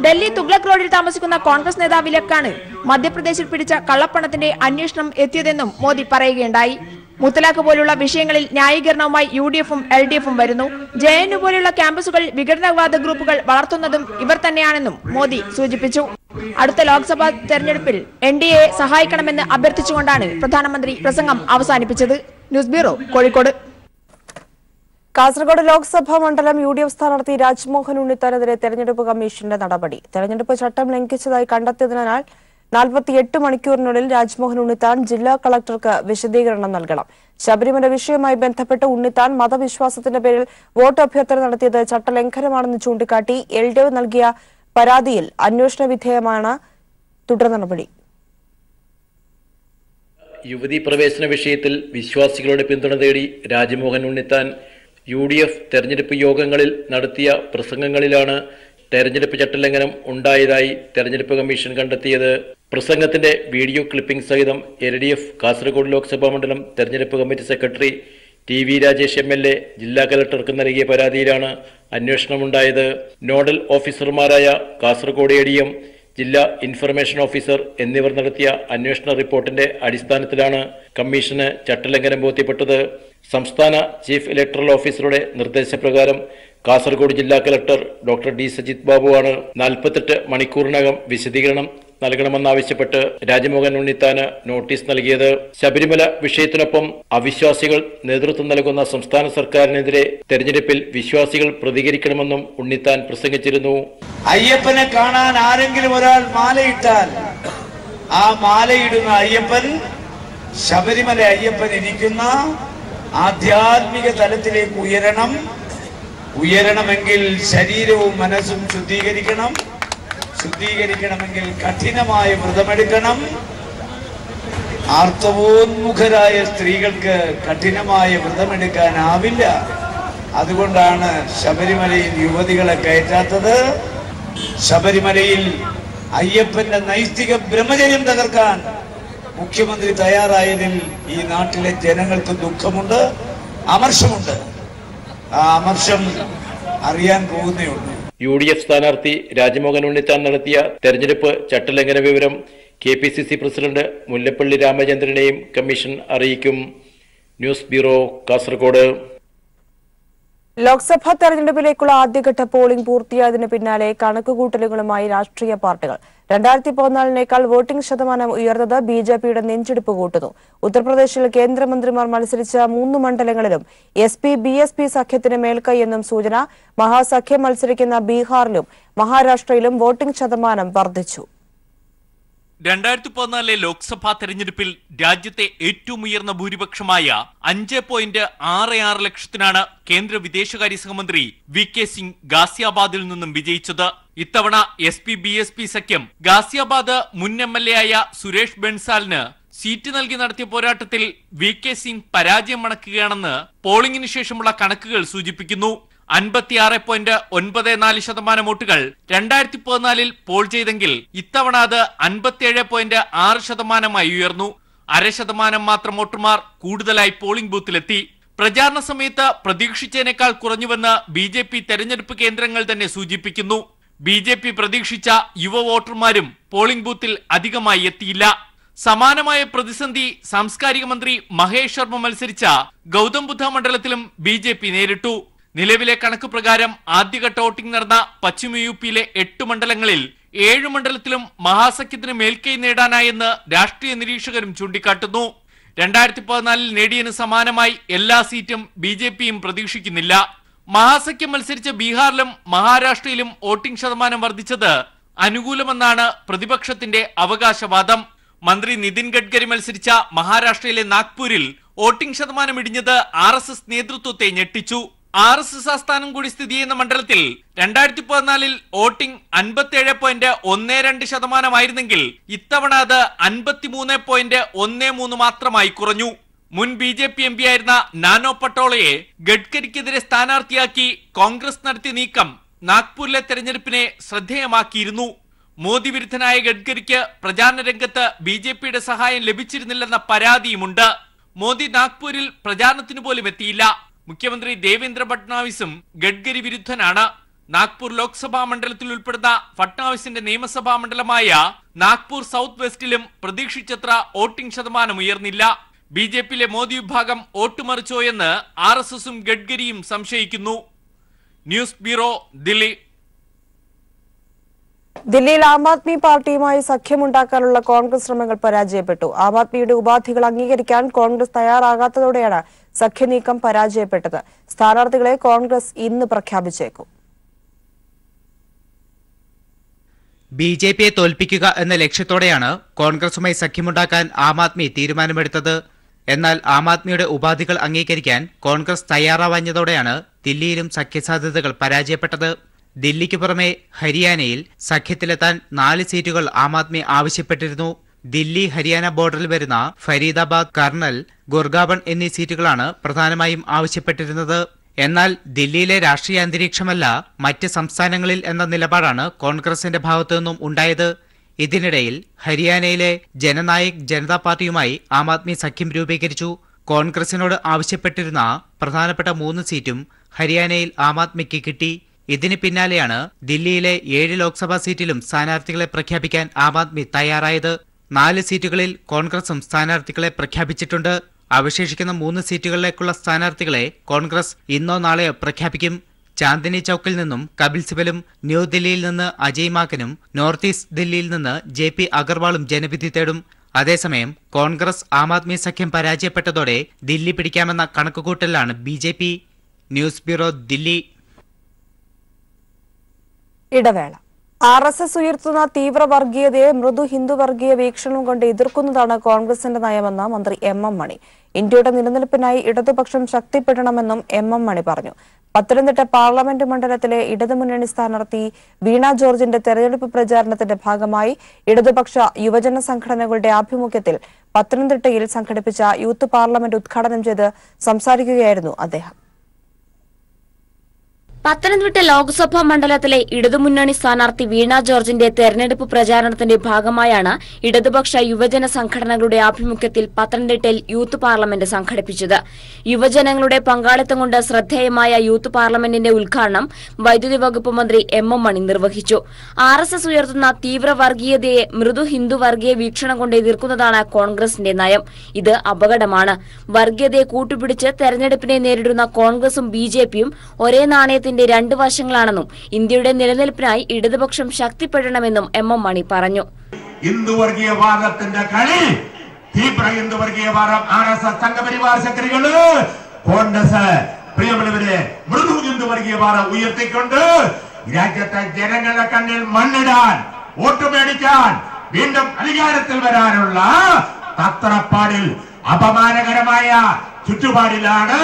ഡൽഹി തുഗ്ലക് റോഡിൽ താമസിക്കുന്ന കോൺഗ്രസ് നേതാവിലേക്കാണ് മധ്യപ്രദേശിൽ പിടിച്ച കള്ളപ്പണത്തിന്റെ അന്വേഷണം എത്തിയതെന്നും മോദി പറയുകയുണ്ടായി. മുത്തലാഖ് പോലുള്ള വിഷയങ്ങളിൽ ന്യായീകരണവുമായി UDFും LDFും വരുന്നു. JNU പോലുള്ള ക്യാമ്പസുകളിൽ വിഘടനവാദ ഗ്രൂപ്പുകൾ വളർത്തുന്നതും ഇവർ തന്നെയാണെന്നും മോദി സൂചിപ്പിച്ചു. അടുത്ത ലോക്സഭാ തെരഞ്ഞെടുപ്പിൽ NDAയെ സഹായിക്കണമെന്ന് അഭ്യർത്ഥിച്ചുകൊണ്ടാണ് പ്രധാനമന്ത്രി പ്രസംഗം അവസാനിപ്പിച്ചത്. News bureau, Kozhikode. കാസർഗോഡ് ലോക്സഭാ മണ്ഡലം UDF സ്ഥാനാർത്ഥി രാജ്മോഹൻ ഉണ്ണിത്താനെതിരെ തെരഞ്ഞെടുപ്പ് കമ്മീഷന്റെ നടപടി. തെരഞ്ഞെടുപ്പ് ചട്ടം ലംഘിച്ചതായി കണ്ടെത്തിയതിനാൽ 48 മണിക്കൂറിനുള്ളിൽ രാജ്മോഹൻ ഉണ്ണിത്താൻ ജില്ലാ കളക്ടർക്ക് വിശദീകരണം നൽകണം. ശബരിമല വിഷയവുമായി ബന്ധപ്പെട്ട് ഉണ്ണിത്താൻ മതവിശ്വാസത്തിന്റെ പേരിൽ വോട്ട് അഭ്യർത്ഥന നടത്തിയത് ചട്ടലംഘനമാണെന്ന് ചൂണ്ടിക്കാട്ടി LDF നൽകിയ പരാതിയിൽ അന്വേഷണ വിധേയമാണ് തുടർ നടപടി. യുവതി പ്രവേശന വിഷയത്തിൽ വിശ്വാസികളുടെ പിന്തുണ തേടി രാജ്മോഹൻ ഉണ്ണിത്താൻ UDF തെരഞ്ഞെടുപ്പ് യോഗങ്ങളിൽ നടത്തിയ പ്രസംഗങ്ങളിലാണ് തെരഞ്ഞെടുപ്പ് ചട്ടലംഘനം ഉണ്ടായതായി തെരഞ്ഞെടുപ്പ് കമ്മീഷൻ കണ്ടെത്തിയത്. പ്രസംഗത്തിന്റെ വീഡിയോ ക്ലിപ്പിംഗ് സഹിതം LDF കാസർഗോഡ് ലോക്സഭാ മണ്ഡലം തെരഞ്ഞെടുപ്പ് committee secretary TV Rajesh MLA ജില്ലാ കലക്ടർക്ക് നൽകിയ പരാതിയിലാണ് അന്വേഷണമുണ്ടായത്. നോഡൽ ഓഫീസർമാരായ കാസർഗോഡ് ADM, ജില്ലാ ഇൻഫർമേഷൻ ഓഫീസർ എന്നിവർ നടത്തിയ അന്വേഷണ റിപ്പോർട്ടിന്റെ അടിസ്ഥാനത്തിലാണ് കമ്മീഷന് ചട്ടലംഘനം ബോധ്യപ്പെട്ടത്. സംസ്ഥാന ചീഫ് ഇലക്ടറൽ ഓഫീസറുടെ നിർദ്ദേശപ്രകാരം കാസർഗോഡ് ജില്ലാ കലക്ടർ ഡോക്ടർ D സജിത് ബാബുവാണ് 48 മണിക്കൂറിനകം വിശദീകരണം നൽകണമെന്നാവശ്യപ്പെട്ട് രാജ്മോഹൻ ഉണ്ണിത്താന് നോട്ടീസ് നൽകിയത്. ശബരിമല വിഷയത്തിനൊപ്പം അവിശ്വാസികൾ നേതൃത്വം നൽകുന്ന സംസ്ഥാന സർക്കാരിനെതിരെ തെരഞ്ഞെടുപ്പിൽ വിശ്വാസികൾ പ്രതികരിക്കണമെന്നും ഉണ്ണിത്താൻ പ്രസംഗിച്ചിരുന്നു. അയ്യപ്പനെ കാണാൻ ആരെങ്കിലും ഒരാൾ മാലയിട്ടാൽ ആ മാലയിടുന്ന അയ്യപ്പൻ ശബരിമല അയ്യപ്പൻ ഇരിക്കുന്ന ആധ്യാത്മിക തലത്തിലേക്ക് ഉയരണമെങ്കിൽ ശരീരവും മനസ്സും ശുദ്ധീകരിക്കണമെങ്കിൽ കഠിനമായ വ്രതമെടുക്കണം. ആർത്തവോന്മുഖരായ സ്ത്രീകൾക്ക് കഠിനമായ വ്രതമെടുക്കാനാവില്ല. അതുകൊണ്ടാണ് ശബരിമലയിൽ യുവതികളെ കയറ്റാത്തത്. ശബരിമലയിൽ അയ്യപ്പന്റെ നൈതിക ബ്രഹ്മചര്യം തകർക്കാൻ മുഖ്യമന്ത്രി തയ്യാറായതിൽ ഈ നാട്ടിലെ ജനങ്ങൾക്ക് ദുഃഖമുണ്ട്, അമർഷമുണ്ട്. ആ അമർഷം അറിയാൻ പോകുന്നേയുള്ളൂ. UDF സ്ഥാനാർത്ഥി രാജ്മോഹൻ ഉണ്ണിത്താൻ നടത്തിയ തെരഞ്ഞെടുപ്പ് ചട്ടലംഘന വിവരം KPCC പ്രസിഡന്റ് മുല്ലപ്പള്ളി രാമചന്ദ്രനെയും കമ്മീഷൻ അറിയിക്കും. News bureau, Kasaragod. ലോക്സഭാ തെരഞ്ഞെടുപ്പിലേക്കുള്ള ആദ്യഘട്ട പോളിംഗ് പൂർത്തിയായതിനു പിന്നാലെ കണക്കുകൂട്ടലുകളുമായി രാഷ്ട്രീയ പാർട്ടികൾ. 2014 വോട്ടിംഗ് ശതമാനം ഉയർന്നത് BJPയുടെ നെഞ്ചെടുപ്പ് കൂട്ടുന്നു. ഉത്തർപ്രദേശിൽ കേന്ദ്രമന്ത്രിമാർ മത്സരിച്ച 3 മണ്ഡലങ്ങളിലും SP-BSP സഖ്യത്തിന് മേൽക്കൈയെന്നും സൂചന. മഹാസഖ്യം മത്സരിക്കുന്ന ബീഹാറിലും മഹാരാഷ്ട്രയിലും വോട്ടിംഗ് ശതമാനം വർദ്ധിച്ചു. 2014 ലോക്സഭാ തെരഞ്ഞെടുപ്പിൽ രാജ്യത്തെ ഏറ്റവും ഉയർന്ന ഭൂരിപക്ഷമായ 5.66 ലക്ഷത്തിനാണ് കേന്ദ്ര വിദേശകാര്യ സഹമന്ത്രി VK സിംഗ് ഗാസിയാബാദിൽ നിന്നും വിജയിച്ചത്. ഇത്തവണ SP-BSP സഖ്യം ഗാസിയാബാദ് മുൻ MLA ആയ സുരേഷ് ബൻസാലിന് സീറ്റ് നൽകി നടത്തിയ പോരാട്ടത്തിൽ VK സിംഗ് പരാജയം മണക്കുകയാണെന്ന് പോളിംഗിന് ശേഷമുള്ള കണക്കുകൾ സൂചിപ്പിക്കുന്നു. 56.94% വോട്ടുകൾ 2014 പോൾ ചെയ്തെങ്കിൽ ഇത്തവണ അത് 57.6% ഉയർന്നു. 0.5% മാത്രം വോട്ടർമാർ കൂടുതലായി പോളിംഗ് ബൂത്തിലെത്തി. പ്രചാരണ സമയത്ത് പ്രതീക്ഷിച്ചതിനേക്കാൾ കുറഞ്ഞുവെന്ന് BJP തെരഞ്ഞെടുപ്പ് കേന്ദ്രങ്ങൾ തന്നെ സൂചിപ്പിക്കുന്നു. BJP പ്രതീക്ഷിച്ച യുവ വോട്ടർമാരും പോളിംഗ് ബൂത്തിൽ അധികമായി എത്തിയില്ല. സമാനമായ പ്രതിസന്ധി സാംസ്കാരിക മന്ത്രി മഹേഷ് ശർമ്മ മത്സരിച്ച ഗൗതം ബുദ്ധ മണ്ഡലത്തിലും BJP നേരിട്ടു. നിലവിലെ കണക്ക് പ്രകാരം ആദ്യഘട്ട വോട്ടിംഗ് നടന്ന പശ്ചിമ UPയിലെ 8 മണ്ഡലങ്ങളിൽ 7 മണ്ഡലത്തിലും മഹാസഖ്യത്തിന് മേൽക്കൈ നേടാനായെന്ന് രാഷ്ട്രീയ നിരീക്ഷകരും ചൂണ്ടിക്കാട്ടുന്നു. 2014 നേടിയതിന് സമാനമായി എല്ലാ സീറ്റും BJPയും പ്രതീക്ഷിക്കുന്നില്ല. മഹാസഖ്യം മത്സരിച്ച ബീഹാറിലും മഹാരാഷ്ട്രയിലും വോട്ടിംഗ് ശതമാനം വർദ്ധിച്ചത് അനുകൂലമെന്നാണ് പ്രതിപക്ഷത്തിന്റെ അവകാശവാദം. മന്ത്രി നിതിൻ ഗഡ്കരി മത്സരിച്ച മഹാരാഷ്ട്രയിലെ നാഗ്പൂരിൽ വോട്ടിംഗ് ശതമാനം ഇടിഞ്ഞത് RSS നേതൃത്വത്തെ ഞെട്ടിച്ചു. RSS ആസ്ഥാനം കൂടി സ്ഥിതി ചെയ്യുന്ന മണ്ഡലത്തിൽ 2014 വോട്ടിംഗ് 57.12% ഇത്തവണ അത് 53.13 മാത്രമായി കുറഞ്ഞു. മുൻ BJP MP ആയിരുന്ന നാനോ പട്ടോളയെ ഗഡ്കരിക്കെതിരെ സ്ഥാനാർത്ഥിയാക്കി കോൺഗ്രസ് നടത്തിയ നീക്കം നാഗ്പൂരിലെ തെരഞ്ഞെടുപ്പിനെ ശ്രദ്ധേയമാക്കിയിരുന്നു. മോദി വിരുദ്ധനായ ഗഡ്കരിക്ക് പ്രചാരണ രംഗത്ത് BJPയുടെ സഹായം ലഭിച്ചിരുന്നില്ലെന്ന പരാതിയുമുണ്ട്. മോദി നാഗ്പൂരിൽ പ്രചാരണത്തിന് പോലും എത്തിയില്ല. മുഖ്യമന്ത്രി ദേവേന്ദ്ര ഫട്നാവിസും ഗഡ്കരി വിരുദ്ധനാണ്. നാഗ്പൂർ ലോക്സഭാ മണ്ഡലത്തിൽ ഉൾപ്പെടുന്ന ഫട്നാവിസിന്റെ നിയമസഭാ മണ്ഡലമായ നാഗ്പൂർ സൗത്ത് വെസ്റ്റിലും പ്രതീക്ഷിച്ചത്ര വോട്ടിംഗ് ശതമാനം ഉയർന്നില്ല. BJPയിലെ മോദി വിഭാഗം വോട്ടുമറിച്ചോ എന്ന് RSSും ഗഡ്കരിയും സംശയിക്കുന്നു. News bureau, Delhi. ദില്ലിയിൽ ആം ആദ്മി പാർട്ടിയുമായി സഖ്യമുണ്ടാക്കാനുള്ള കോൺഗ്രസ് ശ്രമങ്ങൾ പരാജയപ്പെട്ടു. ആം ആദ്മിയുടെ ഉപാധികൾ അംഗീകരിക്കാൻ കോൺഗ്രസ് തയ്യാറാകാത്തതോടെയാണ് സഖ്യനീക്കം പരാജയപ്പെട്ടത്. സ്ഥാനാർത്ഥികളെ കോൺഗ്രസ് ഇന്ന് പ്രഖ്യാപിച്ചേക്കും. BJPയെ തോൽപ്പിക്കുക എന്ന ലക്ഷ്യത്തോടെയാണ് കോൺഗ്രസുമായി സഖ്യമുണ്ടാക്കാൻ ആം ആദ്മി തീരുമാനമെടുത്തത്. എന്നാൽ ആം ആദ്മിയുടെ ഉപാധികൾ അംഗീകരിക്കാൻ കോൺഗ്രസ് തയ്യാറാവാഞ്ഞതോടെയാണ് ദില്ലിയിലും സഖ്യസാധ്യതകൾ പരാജയപ്പെട്ടത്. ദില്ലിക്ക് പുറമെ ഹരിയാനയിൽ സഖ്യത്തിലെത്താൻ 4 സീറ്റുകൾ ആം ആദ്മി ആവശ്യപ്പെട്ടിരുന്നു. ദില്ലി ഹരിയാന ബോർഡറിൽ വരുന്ന ഫരീദാബാദ്, കർണൽ, ഗുർഗാവൺ എന്നീ സീറ്റുകളാണ് പ്രധാനമായും ആവശ്യപ്പെട്ടിരുന്നത്. എന്നാൽ ദില്ലിയിലെ രാഷ്ട്രീയ അന്തരീക്ഷമല്ല മറ്റ് സംസ്ഥാനങ്ങളിൽ എന്ന നിലപാടാണ് കോൺഗ്രസിന്റെ ഭാഗത്തുനിന്നും ഉണ്ടായത്. ഇതിനിടയിൽ ഹരിയാനയിലെ ജനനായക് ജനതാ പാർട്ടിയുമായി ആം ആദ്മി സഖ്യം രൂപീകരിച്ചു. കോൺഗ്രസിനോട് ആവശ്യപ്പെട്ടിരുന്ന പ്രധാനപ്പെട്ട 3 സീറ്റും ഹരിയാനയിൽ ആം ആദ്മിക്ക് കിട്ടി. ഇതിന് പിന്നാലെയാണ് ദില്ലിയിലെ 7 ലോക്സഭാ സീറ്റിലും സ്ഥാനാർത്ഥികളെ പ്രഖ്യാപിക്കാൻ ആം ആദ്മി തയ്യാറായത്. 4 സീറ്റുകളിൽ കോൺഗ്രസും സ്ഥാനാർത്ഥികളെ പ്രഖ്യാപിച്ചിട്ടുണ്ട്. അവശേഷിക്കുന്ന 3 സീറ്റുകളിലേക്കുള്ള സ്ഥാനാർത്ഥികളെ കോൺഗ്രസ് ഇന്നോ നാളെയോ പ്രഖ്യാപിക്കും. ചാന്ദിനി ചൌക്കിൽ നിന്നും കപിൽ സിബലും, ന്യൂദില്ലിയിൽ നിന്ന് അജയ് മാക്കനും, നോർത്ത് ഈസ്റ്റ് ദില്ലിയിൽ നിന്ന് JP അഗർവാളും ജനവിധി തേടും. അതേസമയം കോൺഗ്രസ് ആം ആദ്മി സഖ്യം പരാജയപ്പെട്ടതോടെ ദില്ലി പിടിക്കാമെന്ന കണക്കുകൂട്ടലാണ് BJP. News bureau, Delhi. ഇടവേള. RSS ഉയർത്തുന്ന തീവ്ര വർഗീയതയെ മൃദു ഹിന്ദു വർഗീയ വീക്ഷണം കൊണ്ട് എതിർക്കുന്നതാണ് കോൺഗ്രസിന്റെ നയമെന്ന് മന്ത്രി MM മണി. ഇന്ത്യയുടെ നിലനിൽപ്പിനായി ഇടതുപക്ഷം ശക്തിപ്പെടണമെന്നും MM മണി പറഞ്ഞു. പത്തനംതിട്ട പാർലമെന്റ് മണ്ഡലത്തിലെ ഇടതുമുന്നണി സ്ഥാനാർത്ഥി വീണ ജോർജിന്റെ തെരഞ്ഞെടുപ്പ് പ്രചാരണത്തിന്റെ ഭാഗമായി ഇടതുപക്ഷ യുവജന സംഘടനകളുടെ ആഭിമുഖ്യത്തിൽ പത്തനംതിട്ടയിൽ സംഘടിപ്പിച്ച യൂത്ത് പാർലമെന്റ് ഉദ്ഘാടനം ചെയ്ത് സംസാരിക്കുകയായിരുന്നു അദ്ദേഹം. പത്തനംതിട്ട ലോക്സഭാ മണ്ഡലത്തിലെ ഇടതുമുന്നണി സ്ഥാനാർത്ഥി വീണ ജോർജിന്റെ തെരഞ്ഞെടുപ്പ് പ്രചാരണത്തിന്റെ ഭാഗമായാണ് ഇടതുപക്ഷ യുവജന സംഘടനകളുടെ ആഭിമുഖ്യത്തിൽ പത്തനംതിട്ടയിൽ യൂത്ത് പാർലമെന്റ് സംഘടിപ്പിച്ചത്. യുവജനങ്ങളുടെ പങ്കാളിത്തം കൊണ്ട് ശ്രദ്ധേയമായ യൂത്ത് പാർലമെന്റിന്റെ ഉദ്ഘാടനം വൈദ്യുതി വകുപ്പ് മന്ത്രി MM മണി നിർവഹിച്ചു. RSS ഉയർത്തുന്ന തീവ്ര വർഗീയതയെ മൃദു ഹിന്ദു വർഗീയ വീക്ഷണം കൊണ്ട് എതിർക്കുന്നതാണ് കോൺഗ്രസിന്റെ നയം. ഇത് അപകടമാണ്. വർഗീയതയെ കൂട്ടുപിടിച്ച് തെരഞ്ഞെടുപ്പിനെ നേരിടുന്ന കോൺഗ്രസും BJPയും ഒരേ നാണയത്തിന്റെ 2 വശങ്ങളാണെന്നും ഇന്ത്യയുടെ നിലനിൽപ്പിനായി ഇടതുപക്ഷം ശക്തിപ്പെടണമെന്നും MM മണി പറഞ്ഞു. ഹിന്ദുവർഗീയവാദത്തിന്റെ കളി, തീവ്ര ഹിന്ദുവർഗീയവാദം RSS സംഘപരിവാർ ശക്തികള് കോൺഗ്രസ് പ്രിയമുള്ളവരെ മൃദു ഹിന്ദുവർഗീയവാദം ഉയർത്തിക്കൊണ്ട് രാജ്യത്തെ ജനങ്ങളുടെ കണ്ണിൽ മണ്ണിടാൻ, വോട്ട് മേടിക്കാൻ, വീണ്ടും അധികാരത്തിൽ വരാനുള്ള തത്രപ്പാടിൽ അപമാനകരമായ ചുറ്റുപാടിലാണ്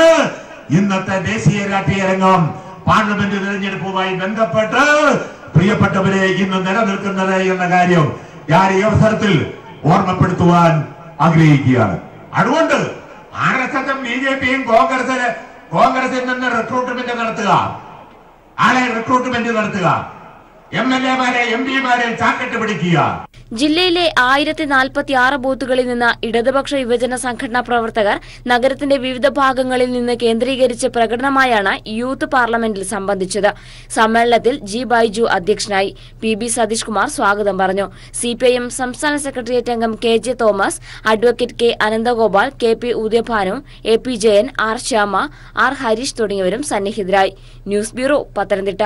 ഇന്നത്തെ ദേശീയ രാഷ്ട്രീയ രംഗം. പാർലമെന്റ് തെരഞ്ഞെടുപ്പുമായി ബന്ധപ്പെട്ട് പ്രിയപ്പെട്ടവരെ ഇന്ന് നിലനിൽക്കുന്നത് എന്ന കാര്യം ഞാൻ ഈ അവസരത്തിൽ ഓർമ്മപ്പെടുത്തുവാൻ ആഗ്രഹിക്കുകയാണ്. അതുകൊണ്ട് RSSും BJPയും കോൺഗ്രസിൽ നിന്ന് റിക്രൂട്ട്മെന്റ് നടത്തുക, ആളെ റിക്രൂട്ട്മെന്റ് നടത്തുക, MLA-മാരെ MP-മാരെ ചാക്കിട്ട് പിടിക്കുക. ജില്ലയിലെ 1046 ബൂത്തുകളിൽ നിന്ന് ഇടതുപക്ഷ യുവജന സംഘടനാ പ്രവർത്തകർ നഗരത്തിന്റെ വിവിധ ഭാഗങ്ങളിൽ നിന്ന് കേന്ദ്രീകരിച്ച് പ്രകടനമായാണ് യൂത്ത് പാർലമെന്റിൽ സംബന്ധിച്ചത്. സമ്മേളനത്തിൽ G. ബൈജു അധ്യക്ഷനായി. PB സതീഷ് കുമാർ സ്വാഗതം പറഞ്ഞു. CPIM സംസ്ഥാന സെക്രട്ടേറിയറ്റ് അംഗം KJ Thomas, advocate K. Ananthagopal, KP Udayabhanu, AP Jayan, R. Shyama, R. Harish തുടങ്ങിയവരും സന്നിഹിതരായി. News bureau, Pathanamthitta.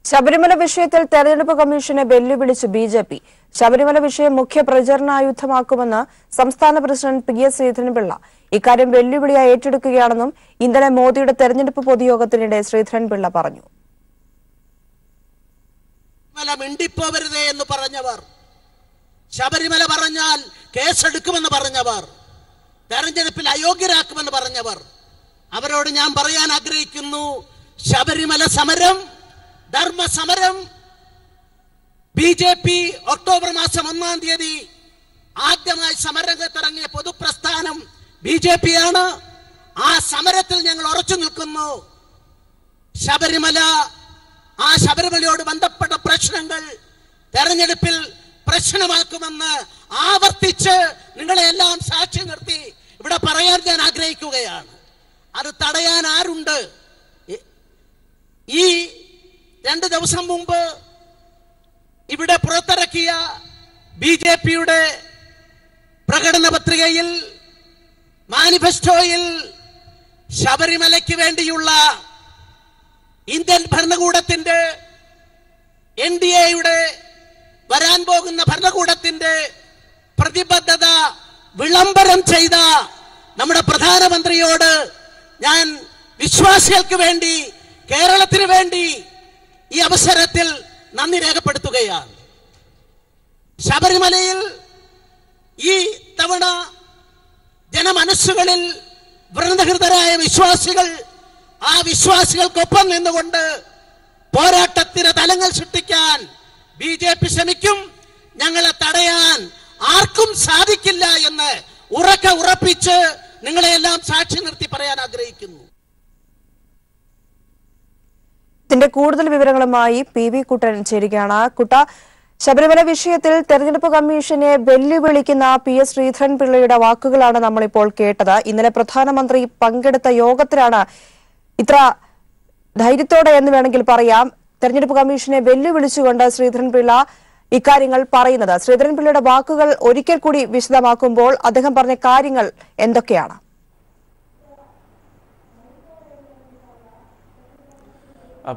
ശബരിമല വിഷയത്തിൽ തെരഞ്ഞെടുപ്പ് കമ്മീഷനെ വെല്ലുവിളിച്ച് BJP. ശബരിമല വിഷയം മുഖ്യ പ്രചരണായുധമാക്കുമെന്ന് സംസ്ഥാന പ്രസിഡന്റ് PS ശ്രീധരൻപിള്ള. ഇക്കാര്യം വെല്ലുവിളിയായി ഏറ്റെടുക്കുകയാണെന്നും ഇന്നലെ മോദിയുടെ തെരഞ്ഞെടുപ്പ് പൊതുയോഗത്തിനിടെ ശ്രീധരൻപിള്ള പറഞ്ഞു. മിണ്ടിപ്പോവരുതേ എന്ന് പറഞ്ഞവർ, ശബരിമല പറഞ്ഞാൽ കേസെടുക്കുമെന്ന് പറഞ്ഞവർ, തെരഞ്ഞെടുപ്പിൽ അയോഗ്യരാക്കുമെന്ന് പറഞ്ഞവർ, അവരോട് ഞാൻ പറയാൻ ആഗ്രഹിക്കുന്നു, ശബരിമല സമരം, ധർമ്മസമരം, BJP ഒക്ടോബർ മാസം 1-ാം തീയതി ആദ്യമായി സമരരംഗത്തിറങ്ങിയ പൊതുപ്രസ്ഥാനം BJP ആണ്. ആ സമരത്തിൽ ഞങ്ങൾ ഉറച്ചു നിൽക്കുന്നു. ശബരിമലയോട് ബന്ധപ്പെട്ട പ്രശ്നങ്ങൾ തെരഞ്ഞെടുപ്പിൽ പ്രശ്നമാക്കുമെന്ന് ആവർത്തിച്ച് നിങ്ങളെല്ലാം സാക്ഷി നിർത്തി ഇവിടെ പറയാൻ ഞാൻ ആഗ്രഹിക്കുകയാണ്. അത് തടയാൻ ആരുണ്ട്? ഈ 2 ദിവസം മുമ്പ് ഇവിടെ പുറത്തിറക്കിയ BJPയുടെ പ്രകടന പത്രികയിൽ, മാനിഫെസ്റ്റോയിൽ ശബരിമലയ്ക്ക് വേണ്ടിയുള്ള ഇന്ത്യൻ ഭരണകൂടത്തിന്റെ, NDAയുടെ വരാൻ പോകുന്ന ഭരണകൂടത്തിന്റെ പ്രതിബദ്ധത വിളംബരം ചെയ്ത നമ്മുടെ പ്രധാനമന്ത്രിയോട് ഞാൻ വിശ്വാസികൾക്ക് വേണ്ടി, കേരളത്തിന് വേണ്ടി ഈ അവസരത്തിൽ നന്ദി രേഖപ്പെടുത്തുകയാണ്. ശബരിമലയിൽ ഈ തവണ ജനമനസ്സുകളിൽ വ്രതഹൃതരായ വിശ്വാസികൾ, ആ വിശ്വാസികൾക്കൊപ്പം നിന്നുകൊണ്ട് പോരാട്ടത്തിന് തലങ്ങൾ സൃഷ്ടിക്കാൻ BJP ശ്രമിക്കും. ഞങ്ങളെ തടയാൻ ആർക്കും സാധിക്കില്ല എന്ന് ഉറക്കെ ഉറപ്പിച്ച് നിങ്ങളെല്ലാം സാക്ഷി നിർത്തി പറയാൻ ആഗ്രഹിക്കുന്നു. ഇതിന്റെ കൂടുതൽ വിവരങ്ങളുമായി PV കുട്ടൻ ചേരുകയാണ്. കുട്ട, ശബരിമല വിഷയത്തിൽ തെരഞ്ഞെടുപ്പ് കമ്മീഷനെ വെല്ലുവിളിക്കുന്ന PS ശ്രീധരൻപിള്ളയുടെ വാക്കുകളാണ് നമ്മളിപ്പോൾ കേട്ടത്. ഇന്നലെ പ്രധാനമന്ത്രി പങ്കെടുത്ത യോഗത്തിലാണ് ഇത്ര ധൈര്യത്തോടെ എന്ന് വേണമെങ്കിൽ പറയാം തെരഞ്ഞെടുപ്പ് കമ്മീഷനെ വെല്ലുവിളിച്ചുകൊണ്ട് ശ്രീധരൻപിള്ള ഇക്കാര്യങ്ങൾ പറയുന്നത്. ശ്രീധരൻപിള്ളയുടെ വാക്കുകൾ ഒരിക്കൽ കൂടി വിശദമാക്കുമ്പോൾ അദ്ദേഹം പറഞ്ഞ കാര്യങ്ങൾ എന്തൊക്കെയാണ്?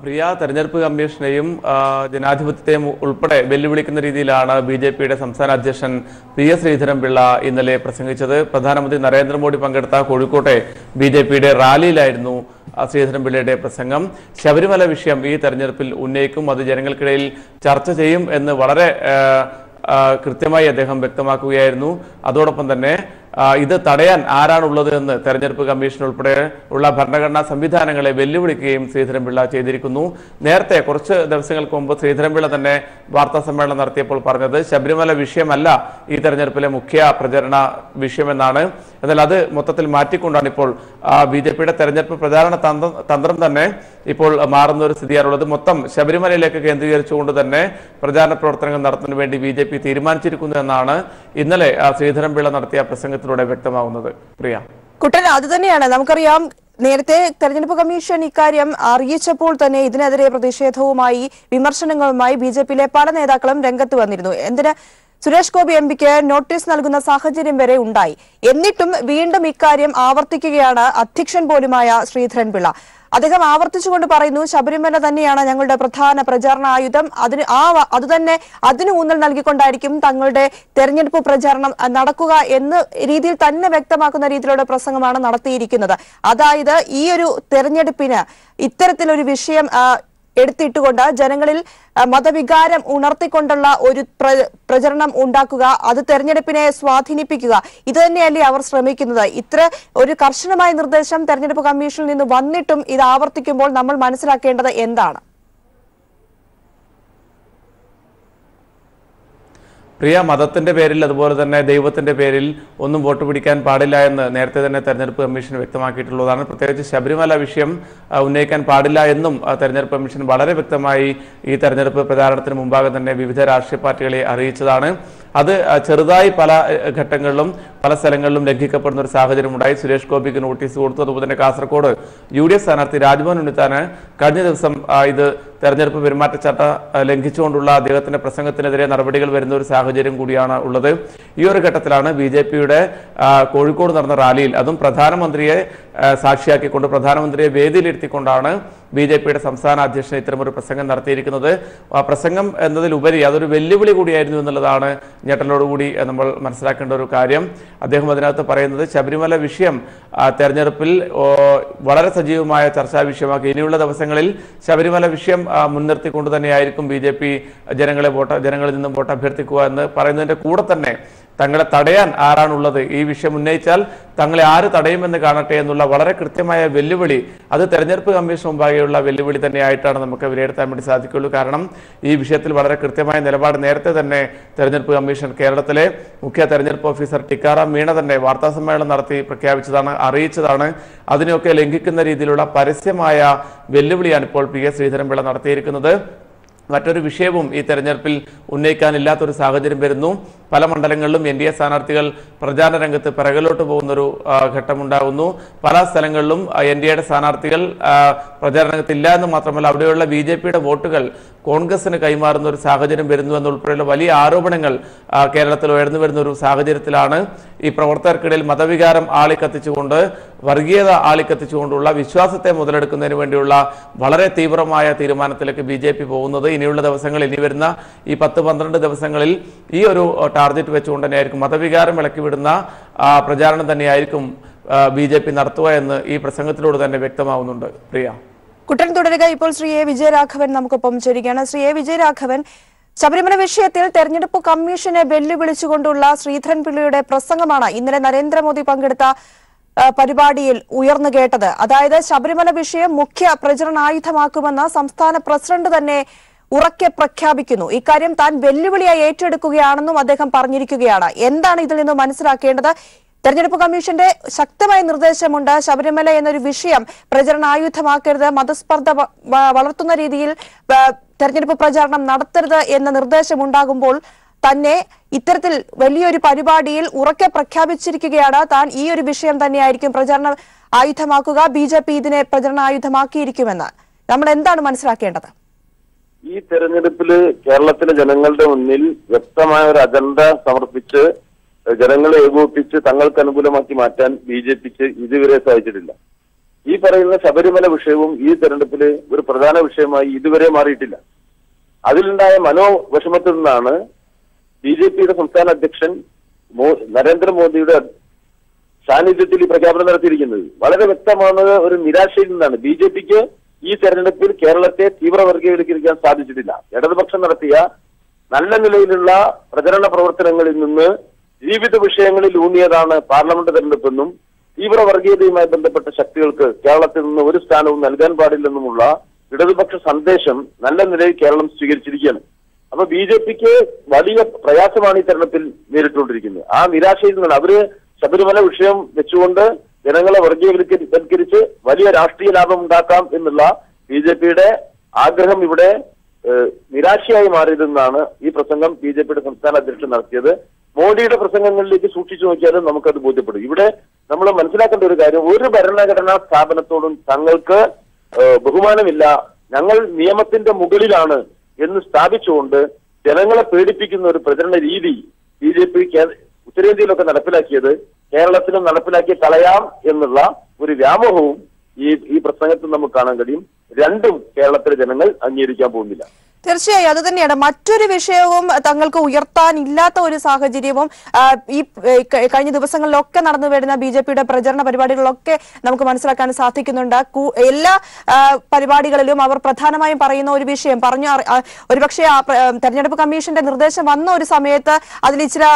പ്രിയ, തെരഞ്ഞെടുപ്പ് കമ്മീഷനെയും ജനാധിപത്യത്തെയും ഉൾപ്പെടെ വെല്ലുവിളിക്കുന്ന രീതിയിലാണ് BJPയുടെ സംസ്ഥാന അധ്യക്ഷൻ PS ശ്രീധരൻപിള്ള ഇന്നലെ പ്രസംഗിച്ചത്. പ്രധാനമന്ത്രി നരേന്ദ്രമോദി പങ്കെടുത്ത കോഴിക്കോട്ടെ BJPയുടെ റാലിയിലായിരുന്നു ശ്രീധരൻപിള്ളയുടെ പ്രസംഗം. ശബരിമല വിഷയം ഈ തെരഞ്ഞെടുപ്പിൽ ഉന്നയിക്കും, അത് ജനങ്ങൾക്കിടയിൽ ചർച്ച ചെയ്യും എന്ന് വളരെ കൃത്യമായി അദ്ദേഹം വ്യക്തമാക്കുകയായിരുന്നു. അതോടൊപ്പം തന്നെ ഇത് തടയാൻ ആരാണുള്ളത് എന്ന് തെരഞ്ഞെടുപ്പ് കമ്മീഷൻ ഉൾപ്പെടെ ഉള്ള ഭരണഘടനാ സംവിധാനങ്ങളെ വെല്ലുവിളിക്കുകയും ശ്രീധരൻപിള്ള ചെയ്തിരിക്കുന്നു. നേരത്തെ കുറച്ച് ദിവസങ്ങൾക്ക് മുമ്പ് ശ്രീധരൻപിള്ള തന്നെ വാർത്താ സമ്മേളനം നടത്തിയപ്പോൾ പറഞ്ഞത് ശബരിമല വിഷയമല്ല ഈ തെരഞ്ഞെടുപ്പിലെ മുഖ്യ പ്രചരണ വിഷയമെന്നാണ്. എന്നാൽ അത് മൊത്തത്തിൽ മാറ്റിക്കൊണ്ടാണ് ഇപ്പോൾ BJPയുടെ തെരഞ്ഞെടുപ്പ് പ്രചാരണ തന്ത്രം തന്നെ ഇപ്പോൾ മാറുന്ന ഒരു സ്ഥിതിയാണുള്ളത്. മൊത്തം ശബരിമലയിലേക്ക് കേന്ദ്രീകരിച്ചുകൊണ്ട് തന്നെ പ്രചാരണ പ്രവർത്തനങ്ങൾ നടത്തുന്നതിന് വേണ്ടി BJP തീരുമാനിച്ചിരിക്കുന്നു എന്നാണ് ഇന്നലെ ശ്രീധരൻപിള്ള നടത്തിയ പ്രസംഗത്തിലൂടെ വ്യക്തമാകുന്നത്. പ്രിയ കുട്ടൻ, അത് തന്നെയാണ് നമുക്കറിയാം. നേരത്തെ തെരഞ്ഞെടുപ്പ് കമ്മീഷൻ ഇക്കാര്യം അറിയിച്ചപ്പോൾ തന്നെ ഇതിനെതിരെ പ്രതിഷേധവുമായി, വിമർശനങ്ങളുമായി BJPയിലെ പല നേതാക്കളും രംഗത്ത് വന്നിരുന്നു. എന്തിന് സുരേഷ് ഗോപി MPക്ക് നോട്ടീസ് നൽകുന്ന സാഹചര്യം വരെ ഉണ്ടായി. എന്നിട്ടും വീണ്ടും ഇക്കാര്യം ആവർത്തിക്കുകയാണ് അധ്യക്ഷൻ പോലുമായ ശ്രീധരൻപിള്ള. അദ്ദേഹം ആവർത്തിച്ചുകൊണ്ട് പറയുന്നു ശബരിമല തന്നെയാണ് ഞങ്ങളുടെ പ്രധാന പ്രചാരണ ആയുധം, അതിന് ഊന്നൽ നൽകിക്കൊണ്ടായിരിക്കും തങ്ങളുടെ തെരഞ്ഞെടുപ്പ് പ്രചാരണം നടക്കുക എന്ന രീതിയിൽ തന്നെ വ്യക്തമാക്കുന്ന രീതിയിലുള്ള പ്രസംഗമാണ് നടത്തിയിരിക്കുന്നത്. അതായത് ഈ ഒരു തെരഞ്ഞെടുപ്പിന് ഇത്തരത്തിലൊരു വിഷയം എടുത്തിട്ടുകൊണ്ട് ജനങ്ങളിൽ മതവികാരം ഉണർത്തിക്കൊണ്ടുള്ള ഒരു പ്രചരണം ഉണ്ടാക്കുക, അത് തെരഞ്ഞെടുപ്പിനെ സ്വാധീനിപ്പിക്കുക, ഇത് തന്നെയല്ലേ അവർ ശ്രമിക്കുന്നത്? ഇത്ര ഒരു കർശനമായ നിർദ്ദേശം തെരഞ്ഞെടുപ്പ് കമ്മീഷനിൽ നിന്ന് വന്നിട്ടും ഇത് ആവർത്തിക്കുമ്പോൾ നമ്മൾ മനസ്സിലാക്കേണ്ടത് എന്താണ്? പ്രിയ, മതത്തിന്റെ പേരിൽ അതുപോലെ തന്നെ ദൈവത്തിന്റെ പേരിൽ ഒന്നും വോട്ട് പിടിക്കാൻ പാടില്ല എന്ന് നേരത്തെ തന്നെ തെരഞ്ഞെടുപ്പ് കമ്മീഷൻ വ്യക്തമാക്കിയിട്ടുള്ളതാണ്. പ്രത്യേകിച്ച് ശബരിമല വിഷയം ഉന്നയിക്കാൻ പാടില്ല എന്നും തെരഞ്ഞെടുപ്പ് കമ്മീഷൻ വളരെ വ്യക്തമായി ഈ തെരഞ്ഞെടുപ്പ് പ്രചാരണത്തിന് മുമ്പാകെ തന്നെ വിവിധ രാഷ്ട്രീയ പാർട്ടികളെ അറിയിച്ചതാണ്. അത് ചെറുതായി പല ഘട്ടങ്ങളിലും പല സ്ഥലങ്ങളിലും ലംഘിക്കപ്പെടുന്ന ഒരു സാഹചര്യം ഉണ്ടായി. സുരേഷ് ഗോപിക്ക് നോട്ടീസ് കൊടുത്തു. അതുപോലെ തന്നെ കാസർഗോഡ് UDF സ്ഥാനാർത്ഥി രാജ്മോഹൻ ഉണ്ണിത്താന് കഴിഞ്ഞ ദിവസം ഇത് തെരഞ്ഞെടുപ്പ് പെരുമാറ്റച്ചട്ട ലംഘിച്ചുകൊണ്ടുള്ള അദ്ദേഹത്തിന്റെ പ്രസംഗത്തിനെതിരെ നടപടികൾ വരുന്ന ഒരു സാഹചര്യം കൂടിയാണ് ഉള്ളത്. ഈ ഒരു ഘട്ടത്തിലാണ് BJPയുടെ കോഴിക്കോട് നടന്ന റാലിയിൽ, അതും പ്രധാനമന്ത്രിയെ സാക്ഷിയാക്കിക്കൊണ്ട് പ്രധാനമന്ത്രിയെ വേദിയിലിരുത്തിക്കൊണ്ടാണ് BJPയുടെ സംസ്ഥാന അധ്യക്ഷൻ ഇത്തരമൊരു പ്രസംഗം നടത്തിയിരിക്കുന്നത്. ആ പ്രസംഗം എന്നതിലുപരി അതൊരു വെല്ലുവിളി കൂടിയായിരുന്നു എന്നുള്ളതാണ് ഞെട്ടലോടുകൂടി നമ്മൾ മനസ്സിലാക്കേണ്ട ഒരു കാര്യം. അദ്ദേഹം അതിനകത്ത് പറയുന്നത് ശബരിമല വിഷയം തെരഞ്ഞെടുപ്പിൽ വളരെ സജീവമായ ചർച്ചാ വിഷയമാക്കി. ഇനിയുള്ള ദിവസങ്ങളിൽ ശബരിമല വിഷയം മുൻനിർത്തിക്കൊണ്ട് തന്നെയായിരിക്കും BJP ജനങ്ങളിൽ നിന്നും വോട്ട് അഭ്യർത്ഥിക്കുക എന്ന് പറയുന്നതിന്റെ കൂടെ തന്നെ തങ്ങളെ തടയാൻ ആരാണുള്ളത്, ഈ വിഷയം ഉന്നയിച്ചാൽ തങ്ങളെ ആര് തടയുമെന്ന് കാണട്ടെ എന്നുള്ള വളരെ കൃത്യമായ വെല്ലുവിളി, അത് തെരഞ്ഞെടുപ്പ് കമ്മീഷൻ മുമ്പാകെയുള്ള വെല്ലുവിളി തന്നെയായിട്ടാണ് നമുക്ക് വിലയിരുത്താൻ വേണ്ടി സാധിക്കുള്ളൂ. കാരണം ഈ വിഷയത്തിൽ വളരെ കൃത്യമായ നിലപാട് നേരത്തെ തന്നെ തെരഞ്ഞെടുപ്പ് കമ്മീഷൻ കേരളത്തിലെ മുഖ്യ തെരഞ്ഞെടുപ്പ് ഓഫീസർ ടിക്കാറാം മീണ തന്നെ വാർത്താസമ്മേളനം നടത്തി പ്രഖ്യാപിച്ചതാണ്, അറിയിച്ചതാണ്. അതിനെയൊക്കെ ലംഘിക്കുന്ന രീതിയിലുള്ള പരസ്യമായ വെല്ലുവിളിയാണ് ഇപ്പോൾ PS ശ്രീധരൻപിള്ള നടത്തിയിരിക്കുന്നത്. മറ്റൊരു വിഷയവും ഈ തെരഞ്ഞെടുപ്പിൽ ഉന്നയിക്കാനില്ലാത്തൊരു സാഹചര്യം വരുന്നു. പല മണ്ഡലങ്ങളിലും NDA സ്ഥാനാർത്ഥികൾ പ്രചാരണ രംഗത്ത് പിറകിലോട്ട് പോകുന്നൊരു ഘട്ടമുണ്ടാകുന്നു. പല സ്ഥലങ്ങളിലും NDAയുടെ സ്ഥാനാർത്ഥികൾ പ്രചാരണ രംഗത്ത് ഇല്ല എന്ന് മാത്രമല്ല അവിടെയുള്ള BJPയുടെ വോട്ടുകൾ കോൺഗ്രസിന് കൈമാറുന്ന ഒരു സാഹചര്യം വരുന്നു എന്നുൾപ്പെടെയുള്ള വലിയ ആരോപണങ്ങൾ കേരളത്തിൽ ഉയർന്നു വരുന്ന ഒരു സാഹചര്യത്തിലാണ് ഈ പ്രവർത്തകർക്കിടയിൽ മതവികാരം ആളിക്കത്തിച്ചുകൊണ്ട്, വർഗീയത ആളിക്കത്തിച്ചുകൊണ്ടുള്ള വിശ്വാസത്തെ മുതലെടുക്കുന്നതിന് വേണ്ടിയുള്ള വളരെ തീവ്രമായ തീരുമാനത്തിലേക്ക് BJP പോകുന്നത്. ഇനിയുള്ള ദിവസങ്ങൾ, ഇനി വരുന്ന ഈ 10-12 ദിവസങ്ങളിൽ ഈ ഒരു ടാർഗറ്റ് വെച്ചുകൊണ്ട് തന്നെയായിരിക്കും, മതവികാരം ഇളക്കിവിടുന്ന പ്രചാരണം തന്നെയായിരിക്കും BJP നടത്തുക എന്ന് ഈ പ്രസംഗത്തിലൂടെ തന്നെ വ്യക്തമാവുന്നുണ്ട്. പ്രിയ കുട്ടൻ തുടരുക. ഇപ്പോൾ ശ്രീ A. വിജയരാഘവൻ നമുക്കൊപ്പം ചേരുകയാണ്. ശ്രീ A. വിജയരാഘവൻ, ശബരിമല വിഷയത്തിൽ തെരഞ്ഞെടുപ്പ് കമ്മീഷനെ വെല്ലുവിളിച്ചുകൊണ്ടുള്ള ശ്രീധരൻപിള്ളയുടെ പ്രസംഗമാണ് ഇന്നലെ നരേന്ദ്രമോദി പങ്കെടുത്ത പരിപാടിയിൽ ഉയർന്നു കേട്ടത്. അതായത് ശബരിമല വിഷയം മുഖ്യ പ്രചരണായുധമാക്കുമെന്ന് സംസ്ഥാന പ്രസിഡന്റ് തന്നെ ഉറക്കെ പ്രഖ്യാപിക്കുന്നു. ഇക്കാര്യം താൻ വെല്ലുവിളിയായി ഏറ്റെടുക്കുകയാണെന്നും അദ്ദേഹം പറഞ്ഞിരിക്കുകയാണ്. എന്താണ് ഇതിൽ നിന്ന് മനസ്സിലാക്കേണ്ടത്? തെരഞ്ഞെടുപ്പ് കമ്മീഷന്റെ ശക്തമായ നിർദ്ദേശമുണ്ട്, ശബരിമല എന്നൊരു വിഷയം പ്രചരണായുധമാക്കരുത്, മതസ്പർദ്ധ വളർത്തുന്ന രീതിയിൽ തെരഞ്ഞെടുപ്പ് പ്രചാരണം നടത്തരുത് എന്ന നിർദ്ദേശമുണ്ടാകുമ്പോൾ തന്നെ ഇത്തരത്തിൽ വലിയൊരു പരിപാടിയിൽ ഉറക്കെ പ്രഖ്യാപിച്ചിരിക്കുകയാണ് താൻ ഈ ഒരു വിഷയം തന്നെയായിരിക്കും പ്രചരണ ആയുധമാക്കുക, BJP ഇതിനെ പ്രചരണായുധമാക്കിയിരിക്കുമെന്ന്. നമ്മൾ എന്താണ് മനസ്സിലാക്കേണ്ടത്? ഈ തെരഞ്ഞെടുപ്പിൽ കേരളത്തിലെ ജനങ്ങളുടെ മുന്നിൽ വ്യക്തമായ ഒരു അജണ്ട സമർപ്പിച്ച് ജനങ്ങളെ ഏകോപിപ്പിച്ച് തങ്ങൾക്ക് അനുകൂലമാക്കി മാറ്റാൻ BJPക്ക് ഇതുവരെ സാധിച്ചിട്ടില്ല. ഈ പറയുന്ന ശബരിമല വിഷയവും ഈ തെരഞ്ഞെടുപ്പിൽ ഒരു പ്രധാന വിഷയമായി ഇതുവരെ മാറിയിട്ടില്ല. അതിലുണ്ടായ മനോവിഷമത്തിൽ നിന്നാണ് BJPയുടെ സംസ്ഥാന അധ്യക്ഷൻ നരേന്ദ്രമോദിയുടെ സാന്നിധ്യത്തിൽ ഈ പ്രഖ്യാപനം നടത്തിയിരിക്കുന്നത്. വളരെ വ്യക്തமான ഒരു നിരാശയിൽ നിന്നാണ്. BJPക്ക് ഈ തെരഞ്ഞെടുപ്പിൽ കേരളത്തെ തീവ്രവർഗീയവൽക്കരിക്കാൻ സാധിച്ചിട്ടില്ല. ഇടതുപക്ഷം നടത്തിയ നല്ല നിലയിലുള്ള പ്രചരണ പ്രവർത്തനങ്ങളിൽ നിന്ന് ജീവിത വിഷയങ്ങളിൽ ഊന്നിയതാണ് പാർലമെന്റ് തെരഞ്ഞെടുപ്പെന്നും തീവ്രവർഗീയതയുമായി ബന്ധപ്പെട്ട ശക്തികൾക്ക് കേരളത്തിൽ നിന്ന് ഒരു സ്ഥാനവും നൽകാൻ പാടില്ലെന്നുമുള്ള ഇടതുപക്ഷ സന്ദേശം നല്ല നിലയിൽ കേരളം സ്വീകരിച്ചിരിക്കുകയാണ്. അപ്പൊ BJPക്ക് വലിയ പ്രയാസമാണ് ഈ തെരഞ്ഞെടുപ്പിൽ നേരിട്ടുകൊണ്ടിരിക്കുന്നത്. ആ നിരാശയിൽ നിന്നാണ് അവര് ശബരിമല വിഷയം വെച്ചുകൊണ്ട് ജനങ്ങളെ വർഗീയവൽക്കരിച്ച് വലിയ രാഷ്ട്രീയ ലാഭം ഉണ്ടാക്കാം എന്നുള്ള BJPയുടെ ആഗ്രഹം ഇവിടെ നിരാശയായി മാറിയതെന്നാണ് ഈ പ്രസംഗം BJPയുടെ സംസ്ഥാന അധ്യക്ഷൻ നടത്തിയത്. മോഡിയുടെ പ്രസംഗങ്ങളിലേക്ക് സൂക്ഷിച്ചു നോക്കിയാലും നമുക്കത് ബോധ്യപ്പെടും. ഇവിടെ നമ്മൾ മനസ്സിലാക്കേണ്ട ഒരു കാര്യം, ഒരു ഭരണഘടനാ സ്ഥാപനത്തോടും തങ്ങൾക്ക് ബഹുമാനമില്ല, ഞങ്ങൾ നിയമത്തിന്റെ മുകളിലാണ് എന്ന് സ്ഥാപിച്ചുകൊണ്ട് ജനങ്ങളെ പേടിപ്പിക്കുന്ന ഒരു പ്രചരണ രീതി BJP ഉത്തരേന്ത്യയിലൊക്കെ നടപ്പിലാക്കിയത് കേരളത്തിലും നടപ്പിലാക്കി കളയാം എന്നുള്ള ഒരു വ്യാമോഹവും ഈ പ്രസംഗത്തിൽ നമുക്ക് കാണാൻ കഴിയും. രണ്ടും കേരളത്തിലെ ജനങ്ങൾ അംഗീകരിക്കാൻ പോകുന്നില്ല. തീർച്ചയായും അത് തന്നെയാണ്. മറ്റൊരു വിഷയവും തങ്ങൾക്ക് ഉയർത്താനില്ലാത്ത ഒരു സാഹചര്യവും ഈ കഴിഞ്ഞ ദിവസങ്ങളിലൊക്കെ നടന്നു വരുന്ന BJPയുടെ പ്രചരണ പരിപാടികളിലൊക്കെ നമുക്ക് മനസ്സിലാക്കാൻ സാധിക്കുന്നുണ്ട്. എല്ലാ പരിപാടികളിലും അവർ പ്രധാനമായും പറയുന്ന ഒരു വിഷയം പറഞ്ഞു. ഒരുപക്ഷെ തെരഞ്ഞെടുപ്പ് കമ്മീഷന്റെ നിർദ്ദേശം വന്ന ഒരു സമയത്ത് അതിൽ ഇച്ചിരി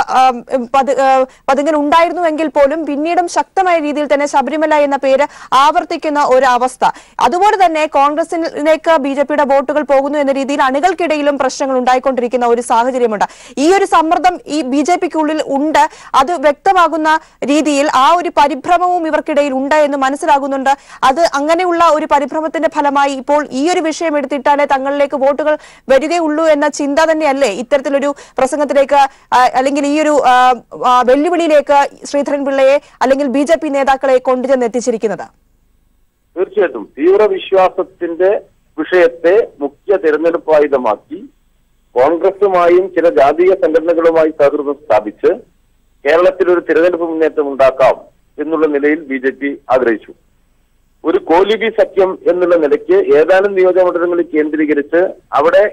പതുങ്ങൽ ഉണ്ടായിരുന്നുവെങ്കിൽ പോലും പിന്നീടും ശക്തമായ രീതിയിൽ തന്നെ ശബരിമല എന്ന പേര് ആവർത്തിക്കുന്ന ഒരു അവസ്ഥ. അതുപോലെ തന്നെ കോൺഗ്രസിലേക്ക് BJPയുടെ വോട്ടുകൾ പോകുന്നു എന്ന രീതിയിൽ അണികൾക്കിടയിലും പ്രശ്നങ്ങൾ ഉണ്ടായിക്കൊണ്ടിരിക്കുന്ന ഒരു സാഹചര്യമുണ്ട്. ഈ ഒരു സമ്മർദ്ദം ഈ BJPക്കുള്ളിൽ ഉണ്ട്. അത് വ്യക്തമാകുന്ന രീതിയിൽ ആ ഒരു പരിഭ്രമവും ഇവർക്കിടയിൽ ഉണ്ട് എന്ന് മനസ്സിലാകുന്നുണ്ട്. അത് അങ്ങനെയുള്ള ഒരു പരിഭ്രമത്തിന്റെ ഫലമായി ഇപ്പോൾ ഈ ഒരു വിഷയം എടുത്തിട്ടാലേ തങ്ങളിലേക്ക് വോട്ടുകൾ വരികയുള്ളൂ എന്ന ചിന്ത തന്നെയല്ലേ ഇത്തരത്തിലൊരു പ്രസംഗത്തിലേക്ക് അല്ലെങ്കിൽ ഈ ഒരു വെല്ലുവിളിയിലേക്ക് ശ്രീധരൻപിള്ളയെ അല്ലെങ്കിൽ BJP നേതാക്കളെ കൊണ്ടുചെന്നെത്തിച്ചിരിക്കുന്നത്? തീർച്ചയായിട്ടും തീവ്രവിശ്വാസത്തിന്റെ വിഷയത്തെ മുഖ്യ തെരഞ്ഞെടുപ്പ് ആയുധമാക്കി കോൺഗ്രസുമായും ചില ജാതീയ സംഘടനകളുമായി സൗഹൃദം സ്ഥാപിച്ച് കേരളത്തിൽ ഒരു തിരഞ്ഞെടുപ്പ് മുന്നേറ്റം ഉണ്ടാക്കാം എന്നുള്ള നിലയിൽ BJP ആഗ്രഹിച്ചു. ഒരു കോലിബി സഖ്യം എന്നുള്ള നിലയ്ക്ക് ഏതാനും നിയോജകമണ്ഡലങ്ങളിൽ കേന്ദ്രീകരിച്ച് അവിടെ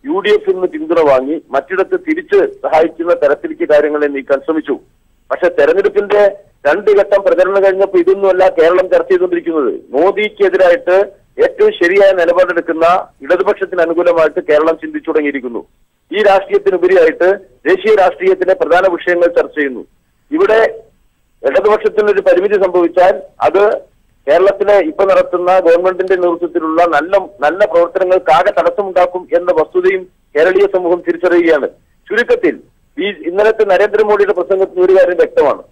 UDF നിന്ന് പിന്തുണ വാങ്ങി മറ്റിടത്ത് തിരിച്ച് സഹായിക്കുന്ന തരത്തിലേക്ക് കാര്യങ്ങളെ നീക്കാൻ ശ്രമിച്ചു. പക്ഷെ തെരഞ്ഞെടുപ്പിന്റെ 2 ഘട്ടം പ്രചരണം കഴിഞ്ഞപ്പോൾ ഇതൊന്നുമല്ല കേരളം ചർച്ച ചെയ്തുകൊണ്ടിരിക്കുന്നത്. മോദിക്കെതിരായിട്ട് ഏറ്റവും ശരിയായ നിലപാടെടുക്കുന്ന ഇടതുപക്ഷത്തിന് അനുകൂലമായിട്ട് കേരളം ചിന്തിച്ചു തുടങ്ങിയിരിക്കുന്നു. ഈ രാഷ്ട്രീയത്തിനുപരിയായിട്ട് ദേശീയ രാഷ്ട്രീയത്തിലെ പ്രധാന വിഷയങ്ങൾ ചർച്ച ചെയ്യുന്നു. ഇവിടെ ഇടതുപക്ഷത്തിനൊരു പരിമിതി സംഭവിച്ചാൽ അത് കേരളത്തിലെ ഇപ്പൊ നടത്തുന്ന ഗവൺമെന്റിന്റെ നേതൃത്വത്തിലുള്ള നല്ല പ്രവർത്തനങ്ങൾക്കാകെ തടസ്സമുണ്ടാക്കും എന്ന വസ്തുതയും കേരളീയ സമൂഹം തിരിച്ചറിയുകയാണ്. ചുരുക്കത്തിൽ ഇന്നലത്തെ നരേന്ദ്രമോദിയുടെ പ്രസംഗത്തിന് ഒരു കാര്യം വ്യക്തമാണ്.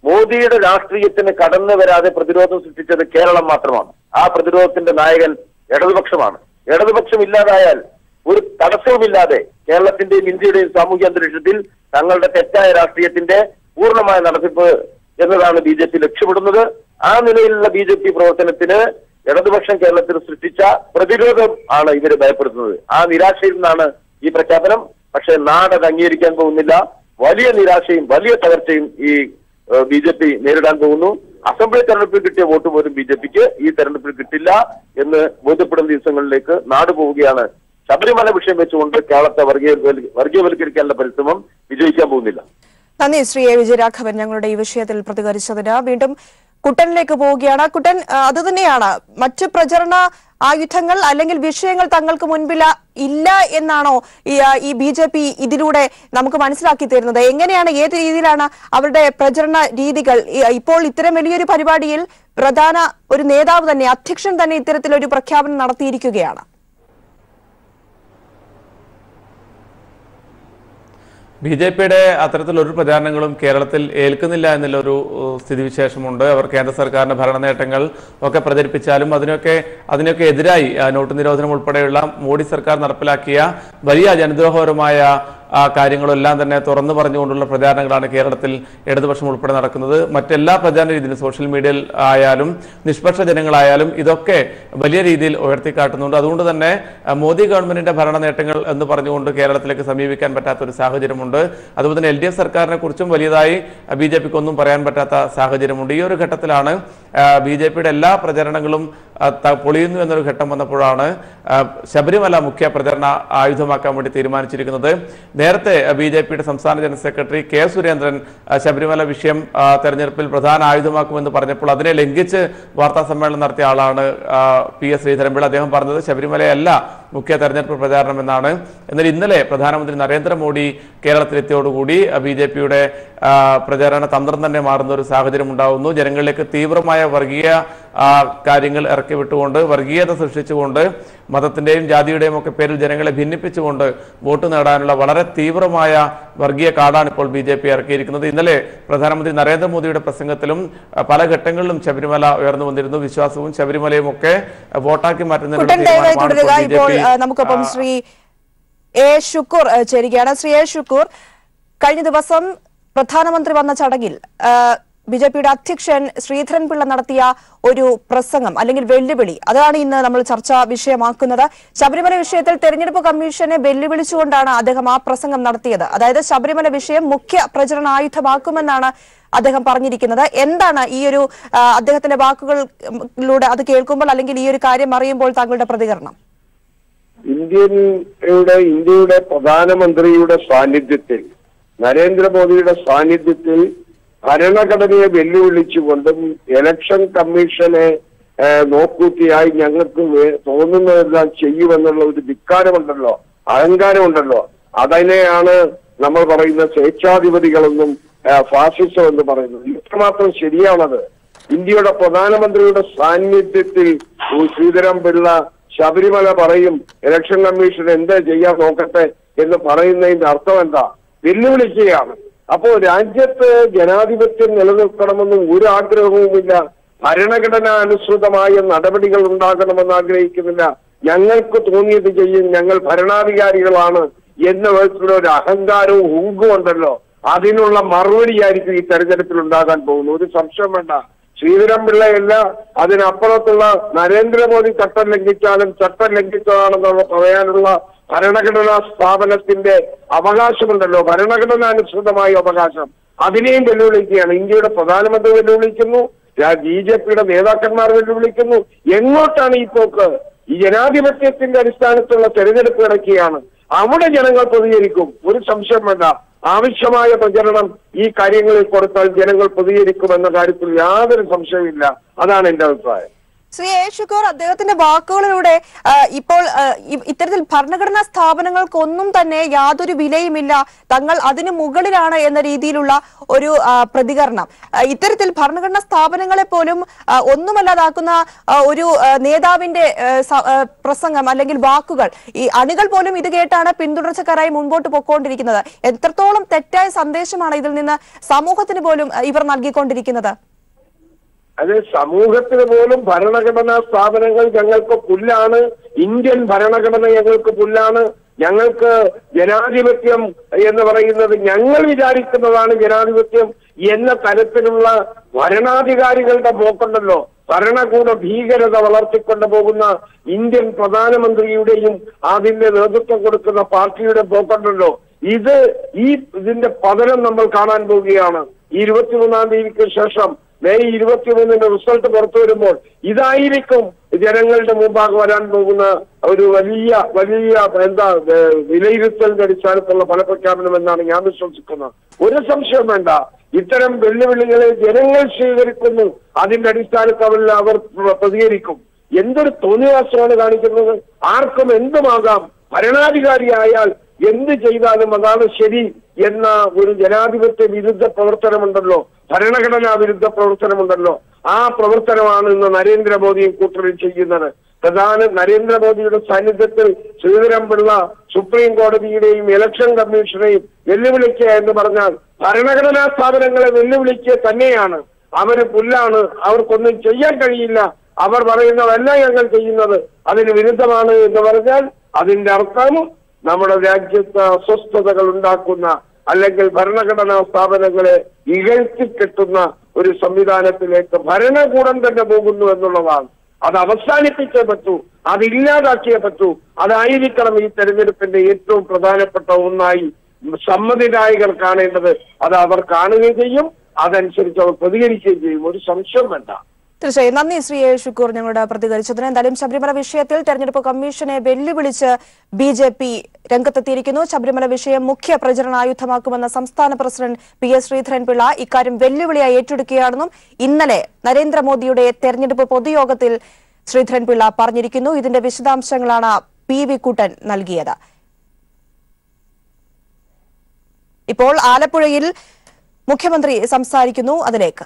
മോദിയുടെ രാഷ്ട്രീയത്തിന് കടന്നു വരാതെ പ്രതിരോധം സൃഷ്ടിച്ചത് കേരളം മാത്രമാണ്. ആ പ്രതിരോധത്തിന്റെ നായകൻ ഇടതുപക്ഷമാണ്. ഇടതുപക്ഷം ഇല്ലാതായാൽ ഒരു തടസ്സവുമില്ലാതെ കേരളത്തിന്റെയും ഇന്ത്യയുടെയും സാമൂഹ്യ അന്തരീക്ഷത്തിൽ തങ്ങളുടെ തെറ്റായ രാഷ്ട്രീയത്തിന്റെ പൂർണ്ണമായ നടത്തിപ്പ് എന്നതാണ് BJP ലക്ഷ്യമിടുന്നത്. ആ നിലയിലുള്ള BJP പ്രവർത്തനത്തിന് ഇടതുപക്ഷം കേരളത്തിൽ സൃഷ്ടിച്ച പ്രതിരോധം ആണ് ഇവരെ ഭയപ്പെടുത്തുന്നത്. ആ നിരാശയിൽ നിന്നാണ് ഈ പ്രഖ്യാപനം. പക്ഷെ നാടത് അംഗീകരിക്കാൻ പോകുന്നില്ല. വലിയ നിരാശയും വലിയ തകർച്ചയും ഈ BJP നേരിടാൻ പോകുന്നു. അസംബ്ലി തെരഞ്ഞെടുപ്പിൽ കിട്ടിയ വോട്ട് പോലും BJPക്ക് ഈ തെരഞ്ഞെടുപ്പിൽ കിട്ടില്ല എന്ന് ബോധ്യപ്പെടുന്ന ദിവസങ്ങളിലേക്ക് നാട് പോവുകയാണ്. ശബരിമല വിഷയം വെച്ചുകൊണ്ട് കേരളത്തെ വർഗീയവൽക്കരിക്കാനുള്ള പരിശ്രമം വിജയിക്കാൻ പോകുന്നില്ല. നന്ദി ശ്രീ A. വിജയരാഘവൻ ഞങ്ങളുടെ ഈ വിഷയത്തിൽ പ്രതികരിച്ചതിന്. വീണ്ടും കുട്ടനിലേക്ക് പോവുകയാണ്. കുട്ടൻ, അതുതന്നെയാണ് മറ്റ് പ്രചരണ ആയുധങ്ങൾ അല്ലെങ്കിൽ വിഷയങ്ങൾ തങ്ങൾക്ക് മുൻപിൽ ഇല്ല എന്നാണോ ഈ BJP ഇതിലൂടെ നമുക്ക് മനസ്സിലാക്കി തരുന്നത്? എങ്ങനെയാണ്, ഏത് രീതിയിലാണ് അവരുടെ പ്രചരണ രീതികൾ? ഇപ്പോൾ ഇത്തരം വലിയൊരു പരിപാടിയിൽ പ്രധാന ഒരു നേതാവ് തന്നെ, അധ്യക്ഷൻ തന്നെ ഇത്തരത്തിലൊരു പ്രഖ്യാപനം നടത്തിയിരിക്കുകയാണ്. BJPയുടെ അത്തരത്തിലൊരു പ്രചാരണങ്ങളും കേരളത്തിൽ ഏൽക്കുന്നില്ല എന്നുള്ളൊരു സ്ഥിതിവിശേഷമുണ്ട്. അവർ കേന്ദ്ര സർക്കാരിന്റെ ഭരണ നേട്ടങ്ങൾ ഒക്കെ പ്രചരിപ്പിച്ചാലും അതിനൊക്കെ എതിരായി നോട്ട് നിരോധനം ഉൾപ്പെടെയുള്ള മോഡി സർക്കാർ നടപ്പിലാക്കിയ വലിയ ജനദ്രോഹപരമായ കാര്യങ്ങളെല്ലാം തന്നെ തുറന്നു പറഞ്ഞുകൊണ്ടുള്ള പ്രചാരണങ്ങളാണ് കേരളത്തിൽ ഇടതുപക്ഷം ഉൾപ്പെടെ നടക്കുന്നത്. മറ്റെല്ലാ പ്രചാരണ രീതിയിലും സോഷ്യൽ മീഡിയയിൽ ആയാലും നിഷ്പക്ഷ ജനങ്ങളായാലും ഇതൊക്കെ വലിയ രീതിയിൽ ഉയർത്തിക്കാട്ടുന്നുണ്ട്. അതുകൊണ്ട് തന്നെ മോദി ഗവൺമെന്റിന്റെ ഭരണ നേട്ടങ്ങൾ എന്ന് പറഞ്ഞുകൊണ്ട് കേരളത്തിലേക്ക് സമീപിക്കാൻ പറ്റാത്തൊരു സാഹചര്യമുണ്ട്. അതുപോലെ തന്നെ LDF സർക്കാരിനെ കുറിച്ചും വലിയതായി BJPക്ക് ഒന്നും പറയാൻ പറ്റാത്ത സാഹചര്യമുണ്ട്. ഈ ഒരു ഘട്ടത്തിലാണ് BJPയുടെ എല്ലാ പ്രചരണങ്ങളും പൊളിയുന്നു എന്നൊരു ഘട്ടം വന്നപ്പോഴാണ് ശബരിമല മുഖ്യ പ്രചരണ ആയുധമാക്കാൻ വേണ്ടി തീരുമാനിച്ചിരിക്കുന്നത്. നേരത്തെ BJPയുടെ സംസ്ഥാന general secretary K. Surendran Sabarimala വിഷയം തെരഞ്ഞെടുപ്പിൽ പ്രധാന ആയുധമാക്കുമെന്ന് പറഞ്ഞപ്പോൾ അതിനെ ലംഘിച്ച് വാർത്താ സമ്മേളനം നടത്തിയ ആളാണ് PS ശ്രീധരൻപിള്ള. അദ്ദേഹം പറഞ്ഞത് ശബരിമലയല്ല മുഖ്യ തെരഞ്ഞെടുപ്പ് പ്രചാരണം എന്നാണ്. എന്നാൽ ഇന്നലെ പ്രധാനമന്ത്രി നരേന്ദ്രമോദി കേരളത്തിലെത്തിയോടുകൂടി BJPയുടെ പ്രചാരണ തന്ത്രം തന്നെ മാറുന്ന ഒരു സാഹചര്യം ഉണ്ടാകുന്നു. ജനങ്ങളിലേക്ക് തീവ്രമായ വർഗീയ കാര്യങ്ങൾ ഇറക്കി വിട്ടുകൊണ്ട്, വർഗീയത സൃഷ്ടിച്ചുകൊണ്ട്, മതത്തിന്റെയും ജാതിയുടെയും ഒക്കെ പേരിൽ ജനങ്ങളെ ഭിന്നിപ്പിച്ചുകൊണ്ട് വോട്ട് നേടാനുള്ള വളരെ തീവ്രമായ വർഗീയ കാർഡാണ് ഇപ്പോൾ BJP ഇറക്കിയിരിക്കുന്നത്. ഇന്നലെ പ്രധാനമന്ത്രി നരേന്ദ്രമോദിയുടെ പ്രസംഗത്തിലും പല ഘട്ടങ്ങളിലും ശബരിമല ഉയർന്നു വന്നിരുന്നു. വിശ്വാസവും ശബരിമലയും ഒക്കെ വോട്ടാക്കി മാറ്റുന്നതിനുള്ള നമുക്കൊപ്പം ശ്രീ A. ഷുക്കൂർ ചേരുകയാണ്. ശ്രീ A. ഷുക്കൂർ, കഴിഞ്ഞ ദിവസം പ്രധാനമന്ത്രി വന്ന ചടങ്ങിൽ BJPയുടെ അധ്യക്ഷൻ ശ്രീധരൻപിള്ള നടത്തിയ ഒരു പ്രസംഗം അല്ലെങ്കിൽ വെല്ലുവിളി, അതാണ് ഇന്ന് നമ്മൾ ചർച്ചാ വിഷയമാക്കുന്നത്. ശബരിമല വിഷയത്തിൽ തെരഞ്ഞെടുപ്പ് കമ്മീഷനെ വെല്ലുവിളിച്ചുകൊണ്ടാണ് അദ്ദേഹം ആ പ്രസംഗം നടത്തിയത്. അതായത് ശബരിമല വിഷയം മുഖ്യ പ്രചരണ ആയുധമാക്കുമെന്നാണ് അദ്ദേഹം പറഞ്ഞിരിക്കുന്നത്. എന്താണ് ഈ ഒരു അദ്ദേഹത്തിന്റെ വാക്കുകളിലൂടെ അത് കേൾക്കുമ്പോൾ അല്ലെങ്കിൽ ഈ ഒരു കാര്യം അറിയുമ്പോൾ താങ്കളുടെ പ്രതികരണം? ഇന്ത്യയുടെ പ്രധാനമന്ത്രിയുടെ സാന്നിധ്യത്തിൽ, നരേന്ദ്രമോദിയുടെ സാന്നിധ്യത്തിൽ ഭരണഘടനയെ വെല്ലുവിളിച്ചുകൊണ്ടും ഇലക്ഷൻ കമ്മീഷനെ നോക്കൂത്തിയായി ഞങ്ങൾക്ക് തോന്നുന്നതെല്ലാം ചെയ്യുമെന്നുള്ള ഒരു ധിക്കാരമുണ്ടല്ലോ, അഹങ്കാരമുണ്ടല്ലോ, അതിനെയാണ് നമ്മൾ പറയുന്ന സ്വേച്ഛാധിപതികളെന്നും ഫാസിസം എന്ന് പറയുന്നത്. ഇത്രമാത്രം ശരിയാണത്. ഇന്ത്യയുടെ പ്രധാനമന്ത്രിയുടെ സാന്നിധ്യത്തിൽ ശ്രീധരൻപിള്ള ശബരിമല പറയും, ഇലക്ഷൻ കമ്മീഷൻ എന്താ ചെയ്യാൻ നോക്കട്ടെ എന്ന് പറയുന്നതിന്റെ അർത്ഥം എന്താ? വെല്ലുവിളിക്കുകയാണ്. അപ്പോ രാജ്യത്ത് ജനാധിപത്യം നിലനിൽക്കണമെന്നും ഒരു ആഗ്രഹവുമില്ല. ഭരണഘടനാ അനുസൃതമായ നടപടികൾ ഉണ്ടാകണമെന്ന് ആഗ്രഹിക്കുന്നില്ല. ഞങ്ങൾക്ക് തോന്നിയത് ചെയ്യും, ഞങ്ങൾ ഭരണാധികാരികളാണ് എന്ന വിധത്തിലുള്ള ഒരു അഹങ്കാരവും ഹുങ്കും ഉണ്ടല്ലോ, അതിനുള്ള മറുപടിയായിരിക്കും ഈ തെരഞ്ഞെടുപ്പിൽ ഉണ്ടാകാൻ പോകുന്നു. ഒരു സംശയം വേണ്ട. ശ്രീധരൻപിള്ളയല്ല, അതിനപ്പുറത്തുള്ള നരേന്ദ്രമോദി ചട്ടം ലംഘിച്ചാലും ചട്ടം ലംഘിച്ചതാണെന്നുള്ള പറയാനുള്ള ഭരണഘടനാ സ്ഥാപനത്തിന്റെ അവകാശമുണ്ടല്ലോ, ഭരണഘടനാനുസൃതമായ അവകാശം, അതിനെയും വെല്ലുവിളിക്കുകയാണ്. ഇന്ത്യയുടെ പ്രധാനമന്ത്രി വെല്ലുവിളിക്കുന്നു, BJPയുടെ നേതാക്കന്മാർ വെല്ലുവിളിക്കുന്നു. എങ്ങോട്ടാണ് ഈ പോക്ക്? ഈ ജനാധിപത്യത്തിന്റെ അടിസ്ഥാനത്തിലുള്ള തെരഞ്ഞെടുപ്പ് നടക്കുകയാണ്. അവിടെ ജനങ്ങൾ പ്രതികരിക്കും, ഒരു സംശയം വേണ്ട. ആവശ്യമായ പ്രചരണം ഈ കാര്യങ്ങളിൽ കൊടുത്താൽ ജനങ്ങൾ പ്രതികരിക്കുമെന്ന കാര്യത്തിൽ യാതൊരു സംശയമില്ല. അതാണ് എന്റെ അഭിപ്രായം. ശ്രീ എ ഷുക്കൂർ, അദ്ദേഹത്തിന്റെ വാക്കുകളിലൂടെ ഇപ്പോൾ ഇത്തരത്തിൽ ഭരണഘടനാ സ്ഥാപനങ്ങൾക്കൊന്നും തന്നെ യാതൊരു വിലയുമില്ല, തങ്ങൾ അതിന് മുകളിലാണ് എന്ന രീതിയിലുള്ള ഒരു പ്രതികരണം, ഇത്തരത്തിൽ ഭരണഘടനാ സ്ഥാപനങ്ങളെ പോലും ഒന്നുമല്ലാതാക്കുന്ന ഒരു നേതാവിന്റെ പ്രസംഗം അല്ലെങ്കിൽ വാക്കുകൾ, ഈ അണികൾ പോലും ഇത് കേട്ടാണ് പിന്തുടർച്ചക്കാരായി മുൻപോട്ട് പൊക്കോണ്ടിരിക്കുന്നത്. എത്രത്തോളം തെറ്റായ സന്ദേശമാണ് ഇതിൽ നിന്ന് സമൂഹത്തിന് പോലും ഇവർ നൽകിക്കൊണ്ടിരിക്കുന്നത്? അത് സമൂഹത്തിന് പോലും ഭരണഘടനാ സ്ഥാപനങ്ങൾ ഞങ്ങൾക്ക് പുല്ലാണ്, ഇന്ത്യൻ ഭരണഘടന ഞങ്ങൾക്ക് പുല്ലാണ്, ഞങ്ങൾക്ക് ജനാധിപത്യം എന്ന് പറയുന്നത് ഞങ്ങൾ വിചാരിക്കുന്നതാണ് ജനാധിപത്യം എന്ന തരത്തിലുള്ള ഭരണാധികാരികളുടെ പോക്കുണ്ടല്ലോ. ഭരണകൂട ഭീകരത വളർത്തിക്കൊണ്ട് പോകുന്ന ഇന്ത്യൻ പ്രധാനമന്ത്രിയുടെയും അതിന്റെ നേതൃത്വം കൊടുക്കുന്ന പാർട്ടിയുടെ പോക്കുണ്ടല്ലോ. ഇതിന്റെ പതനം നമ്മൾ കാണാൻ പോവുകയാണ്. 23-ാം തീയതിക്ക് ശേഷം മെയ് 23-ന് റിസൾട്ട് പുറത്തു വരുമ്പോൾ ഇതായിരിക്കും ജനങ്ങളുടെ മുമ്പാകെ വരാൻ പോകുന്ന ഒരു വലിയ വിലയിരുത്തലിന്റെ അടിസ്ഥാനത്തിലുള്ള ഫലപ്രഖ്യാപനം എന്നാണ് ഞാൻ വിശ്വസിക്കുന്നത്. ഒരു സംശയം വേണ്ട, ഇത്തരം വെല്ലുവിളികളെ ജനങ്ങൾ സ്വീകരിക്കുന്നു, അതിന്റെ അടിസ്ഥാനത്തിൽ അവർ പ്രതികരിക്കും. എന്തൊരു തോന്നിവാസമാണ് കാണിക്കുന്നത്. ആർക്കും എന്തുമാകാം, ഭരണാധികാരിയായാൽ എന്ത് ചെയ്താലും അതാണ് ശരി എന്ന ഒരു ജനാധിപത്യ വിരുദ്ധ പ്രവർത്തനമുണ്ടല്ലോ, ഭരണഘടനാ വിരുദ്ധ പ്രവർത്തനമുണ്ടല്ലോ. ആ പ്രവർത്തനമാണ് ഇന്ന് നരേന്ദ്രമോദിയും കൂട്ടരും ചെയ്യുന്നത്. നരേന്ദ്രമോദിയുടെ സാന്നിധ്യത്തിൽ ശ്രീധരൻപിള്ള സുപ്രീം കോടതിയുടെയും ഇലക്ഷൻ കമ്മീഷനെയും വെല്ലുവിളിക്കുക എന്ന് പറഞ്ഞാൽ ഭരണഘടനാ സ്ഥാപനങ്ങളെ വെല്ലുവിളിക്കുക തന്നെയാണ്. അവര് പുല്ലാണ്, അവർക്കൊന്നും ചെയ്യാൻ കഴിയില്ല, അവർ പറയുന്നതല്ല ഞങ്ങൾ ചെയ്യുന്നത്, അതിന് വിരുദ്ധമാണ് എന്ന് പറഞ്ഞാൽ അതിന്റെ അർത്ഥം നമ്മുടെ രാജ്യത്ത് അസ്വസ്ഥതകൾ ഉണ്ടാക്കുന്ന അല്ലെങ്കിൽ ഭരണഘടനാ സ്ഥാപനങ്ങളെ ഇകഴ്ത്തിക്കെട്ടുന്ന ഒരു സംവിധാനത്തിലേക്ക് ഭരണകൂടം തന്നെ പോകുന്നു എന്നുള്ളതാണ്. അത് അവസാനിപ്പിച്ചേ പറ്റൂ, അതില്ലാതാക്കിയേ പറ്റൂ. അതായിരിക്കണം ഈ തെരഞ്ഞെടുപ്പിന്റെ ഏറ്റവും പ്രധാനപ്പെട്ട ഒന്നായി സമ്മതിദായകർ കാണേണ്ടത്. അത് അവർ കാണുകയും ചെയ്യും, അതനുസരിച്ച് അവർ പ്രതികരിക്കുകയും ചെയ്യും, ഒരു സംശയം വേണ്ട. തീർച്ചയായും നന്ദി ശ്രീ എ ഷുക്കൂർ ഞങ്ങളോട് പ്രതികരിച്ചതിന്. എന്തായാലും ശബരിമല വിഷയത്തിൽ തെരഞ്ഞെടുപ്പ് കമ്മീഷനെ വെല്ലുവിളിച്ച് BJP രംഗത്തെത്തിയിരിക്കുന്നു. ശബരിമല വിഷയം മുഖ്യ പ്രചരണായുധമാക്കുമെന്ന സംസ്ഥാന പ്രസിഡന്റ് PS ശ്രീധരൻപിള്ള ഇക്കാര്യം വെല്ലുവിളിയായി ഏറ്റെടുക്കുകയാണെന്നും ഇന്നലെ നരേന്ദ്രമോദിയുടെ തെരഞ്ഞെടുപ്പ് പൊതുയോഗത്തിൽ ശ്രീധരൻപിള്ള പറഞ്ഞിരിക്കുന്നു. ഇതിന്റെ വിശദാംശങ്ങളാണ് PV കുട്ടൻ നൽകിയത്. ഇപ്പോൾ ആലപ്പുഴയിൽ മുഖ്യമന്ത്രി സംസാരിക്കുന്നു, അതിലേക്ക്.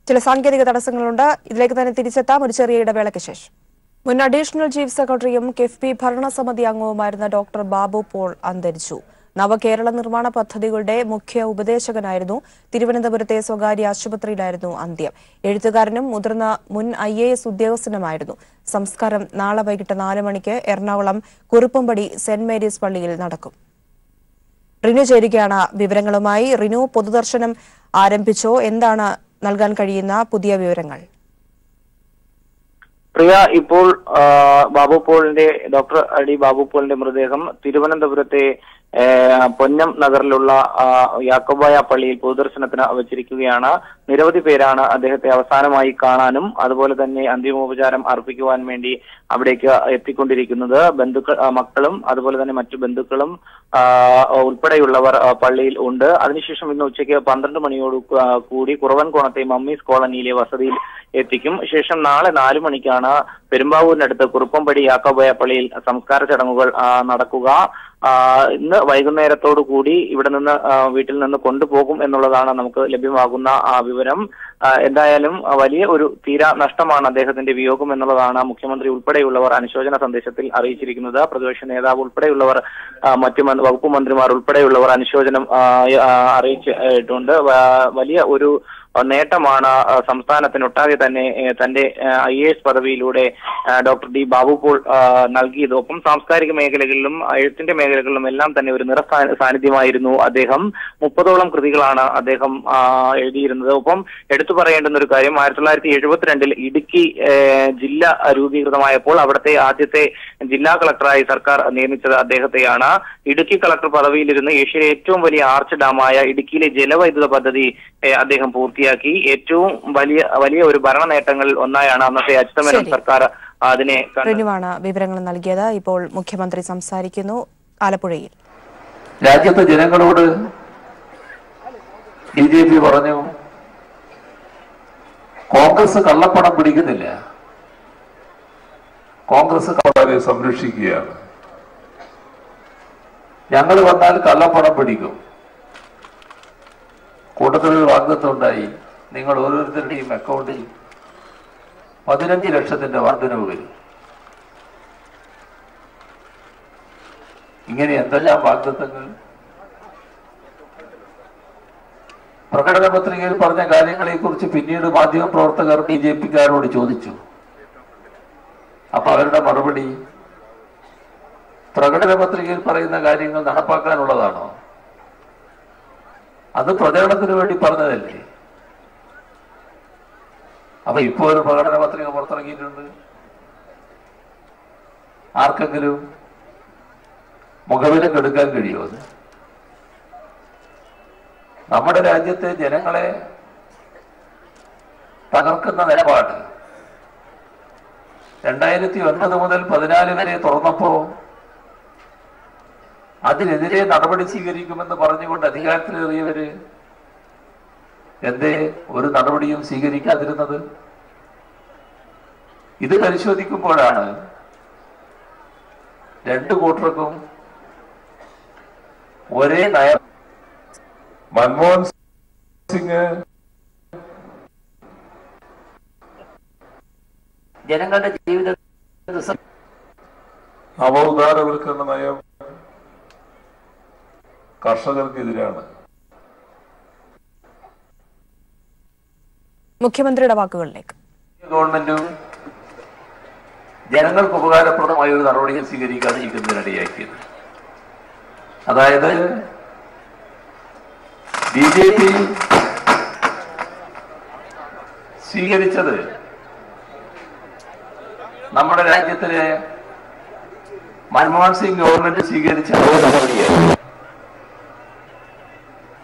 ചില സാങ്കേതിക തടസ്സങ്ങളുണ്ട്, ഇതിലേക്ക് തന്നെ തിരിച്ചെത്താം ഒരു ചെറിയ ഇടവേളയ്ക്ക് ശേഷം. മുൻ അഡീഷണൽ ചീഫ് സെക്രട്ടറിയും കിഫ്ബി ഭരണസമിതി അംഗവുമായിരുന്ന ഡോക്ടർ ബാബു പോൾ അന്തരിച്ചു. നവകേരള നിർമ്മാണ പദ്ധതികളുടെ മുഖ്യ ഉപദേശകനായിരുന്നു. തിരുവനന്തപുരത്തെ സ്വകാര്യ ആശുപത്രിയിലായിരുന്നു അന്ത്യം. എഴുത്തുകാരനും മുതിർന്ന മുൻ IAS ഉദ്യോഗസ്ഥനുമായിരുന്നു. സംസ്കാരം നാളെ വൈകിട്ട് 4 മണിക്ക് എറണാകുളം കുറുപ്പുംപടി സെന്റ് മേരീസ് പള്ളിയിൽ നടക്കും. റിനു ചേരുകയാണ് വിവരങ്ങളുമായി. റിനു, പൊതുദർശനം ആരംഭിച്ചോ? എന്താണ് നൽകാൻ കഴിയുന്ന പുതിയ വിവരങ്ങൾ? പ്രിയ, ഇപ്പോൾ ഡോക്ടർ D. ബാബു പോളിന്റെ മൃതദേഹം തിരുവനന്തപുരത്തെ പൊന്നം നഗറിലുള്ള യാക്കോബായ പള്ളിയിൽ പൊതുദർശനത്തിന് വച്ചിരിക്കുകയാണ്. നിരവധി പേരാണ് അദ്ദേഹത്തെ അവസാനമായി കാണാനും അതുപോലെ തന്നെ അന്തിമോപചാരം അർപ്പിക്കുവാൻ വേണ്ടി അവിടേക്ക് എത്തിക്കൊണ്ടിരിക്കുന്നത്. മക്കളും അതുപോലെ തന്നെ മറ്റു ബന്ധുക്കളും ഉൾപ്പെടെയുള്ളവർ പള്ളിയിൽ ഉണ്ട്. അതിനുശേഷം ഇന്ന് ഉച്ചയ്ക്ക് 12 മണിയോട് കൂടി കുറവൻകോണത്തെ മമ്മീസ് കോളനിയിലെ വസതിയിൽ എത്തിക്കും. ശേഷം നാളെ 4 മണിക്കാണ് പെരുമ്പാവൂരിനടുത്ത് കുറുപ്പംപടി യാക്കോബായ പള്ളിയിൽ സംസ്കാര ചടങ്ങുകൾ നടക്കുക. ഇന്ന് വൈകുന്നേരത്തോടു കൂടി ഇവിടെ നിന്ന് വീട്ടിൽ നിന്ന് കൊണ്ടുപോകും എന്നുള്ളതാണ് നമുക്ക് ലഭ്യമാകുന്ന വിവരം. എന്തായാലും വലിയ ഒരു തീരാ നഷ്ടമാണ് അദ്ദേഹത്തിന്റെ വിയോഗം എന്നുള്ളതാണ് മുഖ്യമന്ത്രി ഉൾപ്പെടെയുള്ളവർ അനുശോചന സന്ദേശത്തിൽ അറിയിച്ചിരിക്കുന്നത്. പ്രതിപക്ഷ നേതാവ് ഉൾപ്പെടെയുള്ളവർ മറ്റു വകുപ്പ് മന്ത്രിമാർ ഉൾപ്പെടെയുള്ളവർ അനുശോചനം അറിയിച്ചിട്ടുണ്ട്. വലിയ ഒരു നേട്ടമാണ് സംസ്ഥാനത്തിനൊട്ടാകെ തന്നെ തന്റെ IAS പദവിയിലൂടെ ഡോക്ടർ ഡി ബാബു പോൾ നൽകിയത്. ഒപ്പം സാംസ്കാരിക മേഖലകളിലും എഴുത്തിന്റെ മേഖലകളിലും എല്ലാം തന്നെ ഒരു നിറ സാന്നിധ്യമായിരുന്നു അദ്ദേഹം. 30ഓളം കൃതികളാണ് അദ്ദേഹം എഴുതിയിരുന്നത്. ഒപ്പം എടുത്തു പറയേണ്ടുന്ന ഒരു കാര്യം, 1972 ഇടുക്കി ജില്ല രൂപീകൃതമായപ്പോൾ അവിടുത്തെ ആദ്യത്തെ ജില്ലാ കളക്ടറായി സർക്കാർ നിയമിച്ചത് അദ്ദേഹത്തെയാണ്. ഇടുക്കി കളക്ടർ പദവിയിലിരുന്ന് ഏഷ്യയിലെ ഏറ്റവും വലിയ ആർച്ച് ഡാമായ ഇടുക്കിയിലെ ജലവൈദ്യുത പദ്ധതി അദ്ദേഹം പൂർത്തിയാക്കി. ഏറ്റവും വലിയ ഒരു ഭരണ നേട്ടങ്ങളിൽ ഒന്നായാണ് അന്നത്തെ അച്യുതമേനോൻ സർക്കാർ അതിനെ വിവരങ്ങൾ നൽകിയത്. ഇപ്പോൾ മുഖ്യമന്ത്രി സംസാരിക്കുന്നു ആലപ്പുഴയിൽ. രാജ്യത്തെ ജനങ്ങളോട് BJP പറഞ്ഞു, കോൺഗ്രസ് കള്ളപ്പണം പിടിക്കുന്നില്ല, കോൺഗ്രസ് കള്ളരെ സംരക്ഷിക്കുകയാണ്. ഞങ്ങൾ വന്നാൽ കള്ളപ്പണം പിടിക്കും. കൂട്ടത്തിൽ വാഗ്ദത്തം ഉണ്ടായി, നിങ്ങൾ ഓരോരുത്തരുടെയും അക്കൗണ്ടിൽ 15 ലക്ഷത്തിന്റെ വർധനവ് വരും. ഇങ്ങനെ എന്തെല്ലാം വാഗ്ദത്തങ്ങൾ! പ്രകടന പത്രികയിൽ പറഞ്ഞ കാര്യങ്ങളെ കുറിച്ച് പിന്നീട് മാധ്യമപ്രവർത്തകർ BJP-ക്കാരോട് ചോദിച്ചു. അപ്പൊ അവരുടെ മറുപടി, പ്രകടന പത്രികയിൽ പറയുന്ന കാര്യങ്ങൾ നടപ്പാക്കാനുള്ളതാണോ? അത് പ്രചരണത്തിന് വേണ്ടി പറഞ്ഞതല്ലേ? അപ്പൊ ഇപ്പോ ഒരു പ്രകടന പത്രിക പുറത്തിറങ്ങിയിട്ടുണ്ട്. ആർക്കെങ്കിലും മുഖവിലക്ക് എടുക്കാൻ കഴിയുമോ? അത് നമ്മുടെ രാജ്യത്തെ ജനങ്ങളെ തകർക്കുന്ന നിലപാട് 2009 മുതൽ 14 വരെ തുറന്നപ്പോ അതിനെതിരെ നടപടി സ്വീകരിക്കുമെന്ന് പറഞ്ഞുകൊണ്ട് അധികാരത്തിലേറിയവര് എന്തേ ഒരു നടപടിയും സ്വീകരിക്കാതിരുന്നത്? ഇത് പരിശോധിക്കുമ്പോഴാണ് രണ്ടു കൂട്ടർക്കും ഒരേ നയം. മൻമോഹൻ സിംഗ് ജനങ്ങളുടെ ജീവിത നവോദാരവൽക്കരണ നയം കർഷകർക്കെതിരാണ്. മുഖ്യമന്ത്രിയുടെ വാക്കുകളിലേക്ക്. ഗവൺമെന്റും ജനങ്ങൾക്ക് ഉപകാരപ്രദമായ ഒരു നടപടികൾ സ്വീകരിക്കാതിരിക്കുന്നതിനിടയാക്കിയത്. അതായത് BJP സ്വീകരിച്ചത് നമ്മുടെ രാജ്യത്തിലെ മൻമോഹൻ സിംഗ് ഗവൺമെന്റ് സ്വീകരിച്ച നടപടിയായിരുന്നു.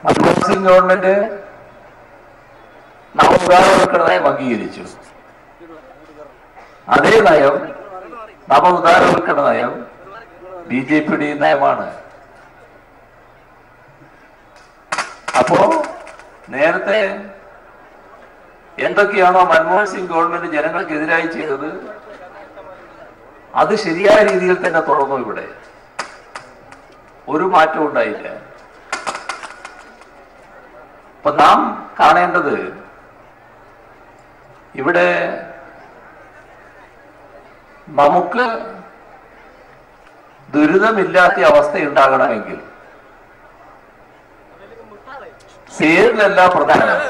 മൻമോഹൻ സിംഗ് ഗവൺമെന്റ് നവോദാരവൽക്കരണ നയം അംഗീകരിച്ചു. അതേ നയം, നവോദാരവൽക്കരണ നയം BJP-യുടെ നയമാണ്. അപ്പോ നേരത്തെ എന്തൊക്കെയാണോ മൻമോഹൻ സിംഗ് ഗവൺമെന്റ് ജനങ്ങൾക്കെതിരായി ചെയ്തത് അത് ശരിയായ രീതിയിൽ തന്നെ തുടർന്നു. ഇവിടെ ഒരു മാറ്റവും ഉണ്ടായില്ല. അപ്പൊ നാം കാണേണ്ടത് ഇവിടെ നമുക്ക് ദുരിതമില്ലാത്ത അവസ്ഥ ഉണ്ടാകണമെങ്കിൽ പേരിലല്ല പ്രധാനം,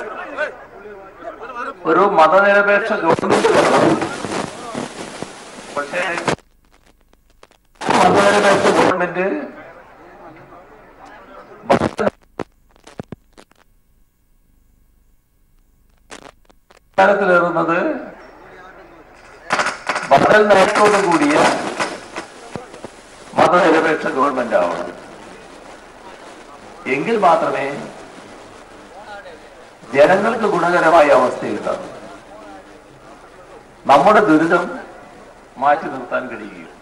ഒരു മതനിരപേക്ഷ ഗവൺമെന്റ് വേണം. പക്ഷേ മതനിരപേക്ഷ ഗവൺമെന്റ് ത്തിലേറുന്നത് ബദൽ നയത്തോടു കൂടിയ മതനിരപേക്ഷ ഗവൺമെന്റ് ആവണം. എങ്കിൽ മാത്രമേ ജനങ്ങൾക്ക് ഗുണകരമായ അവസ്ഥയുണ്ടാകും, നമ്മുടെ ദുരിതം മാറ്റി നിർത്താൻ കഴിയുകയുള്ളൂ.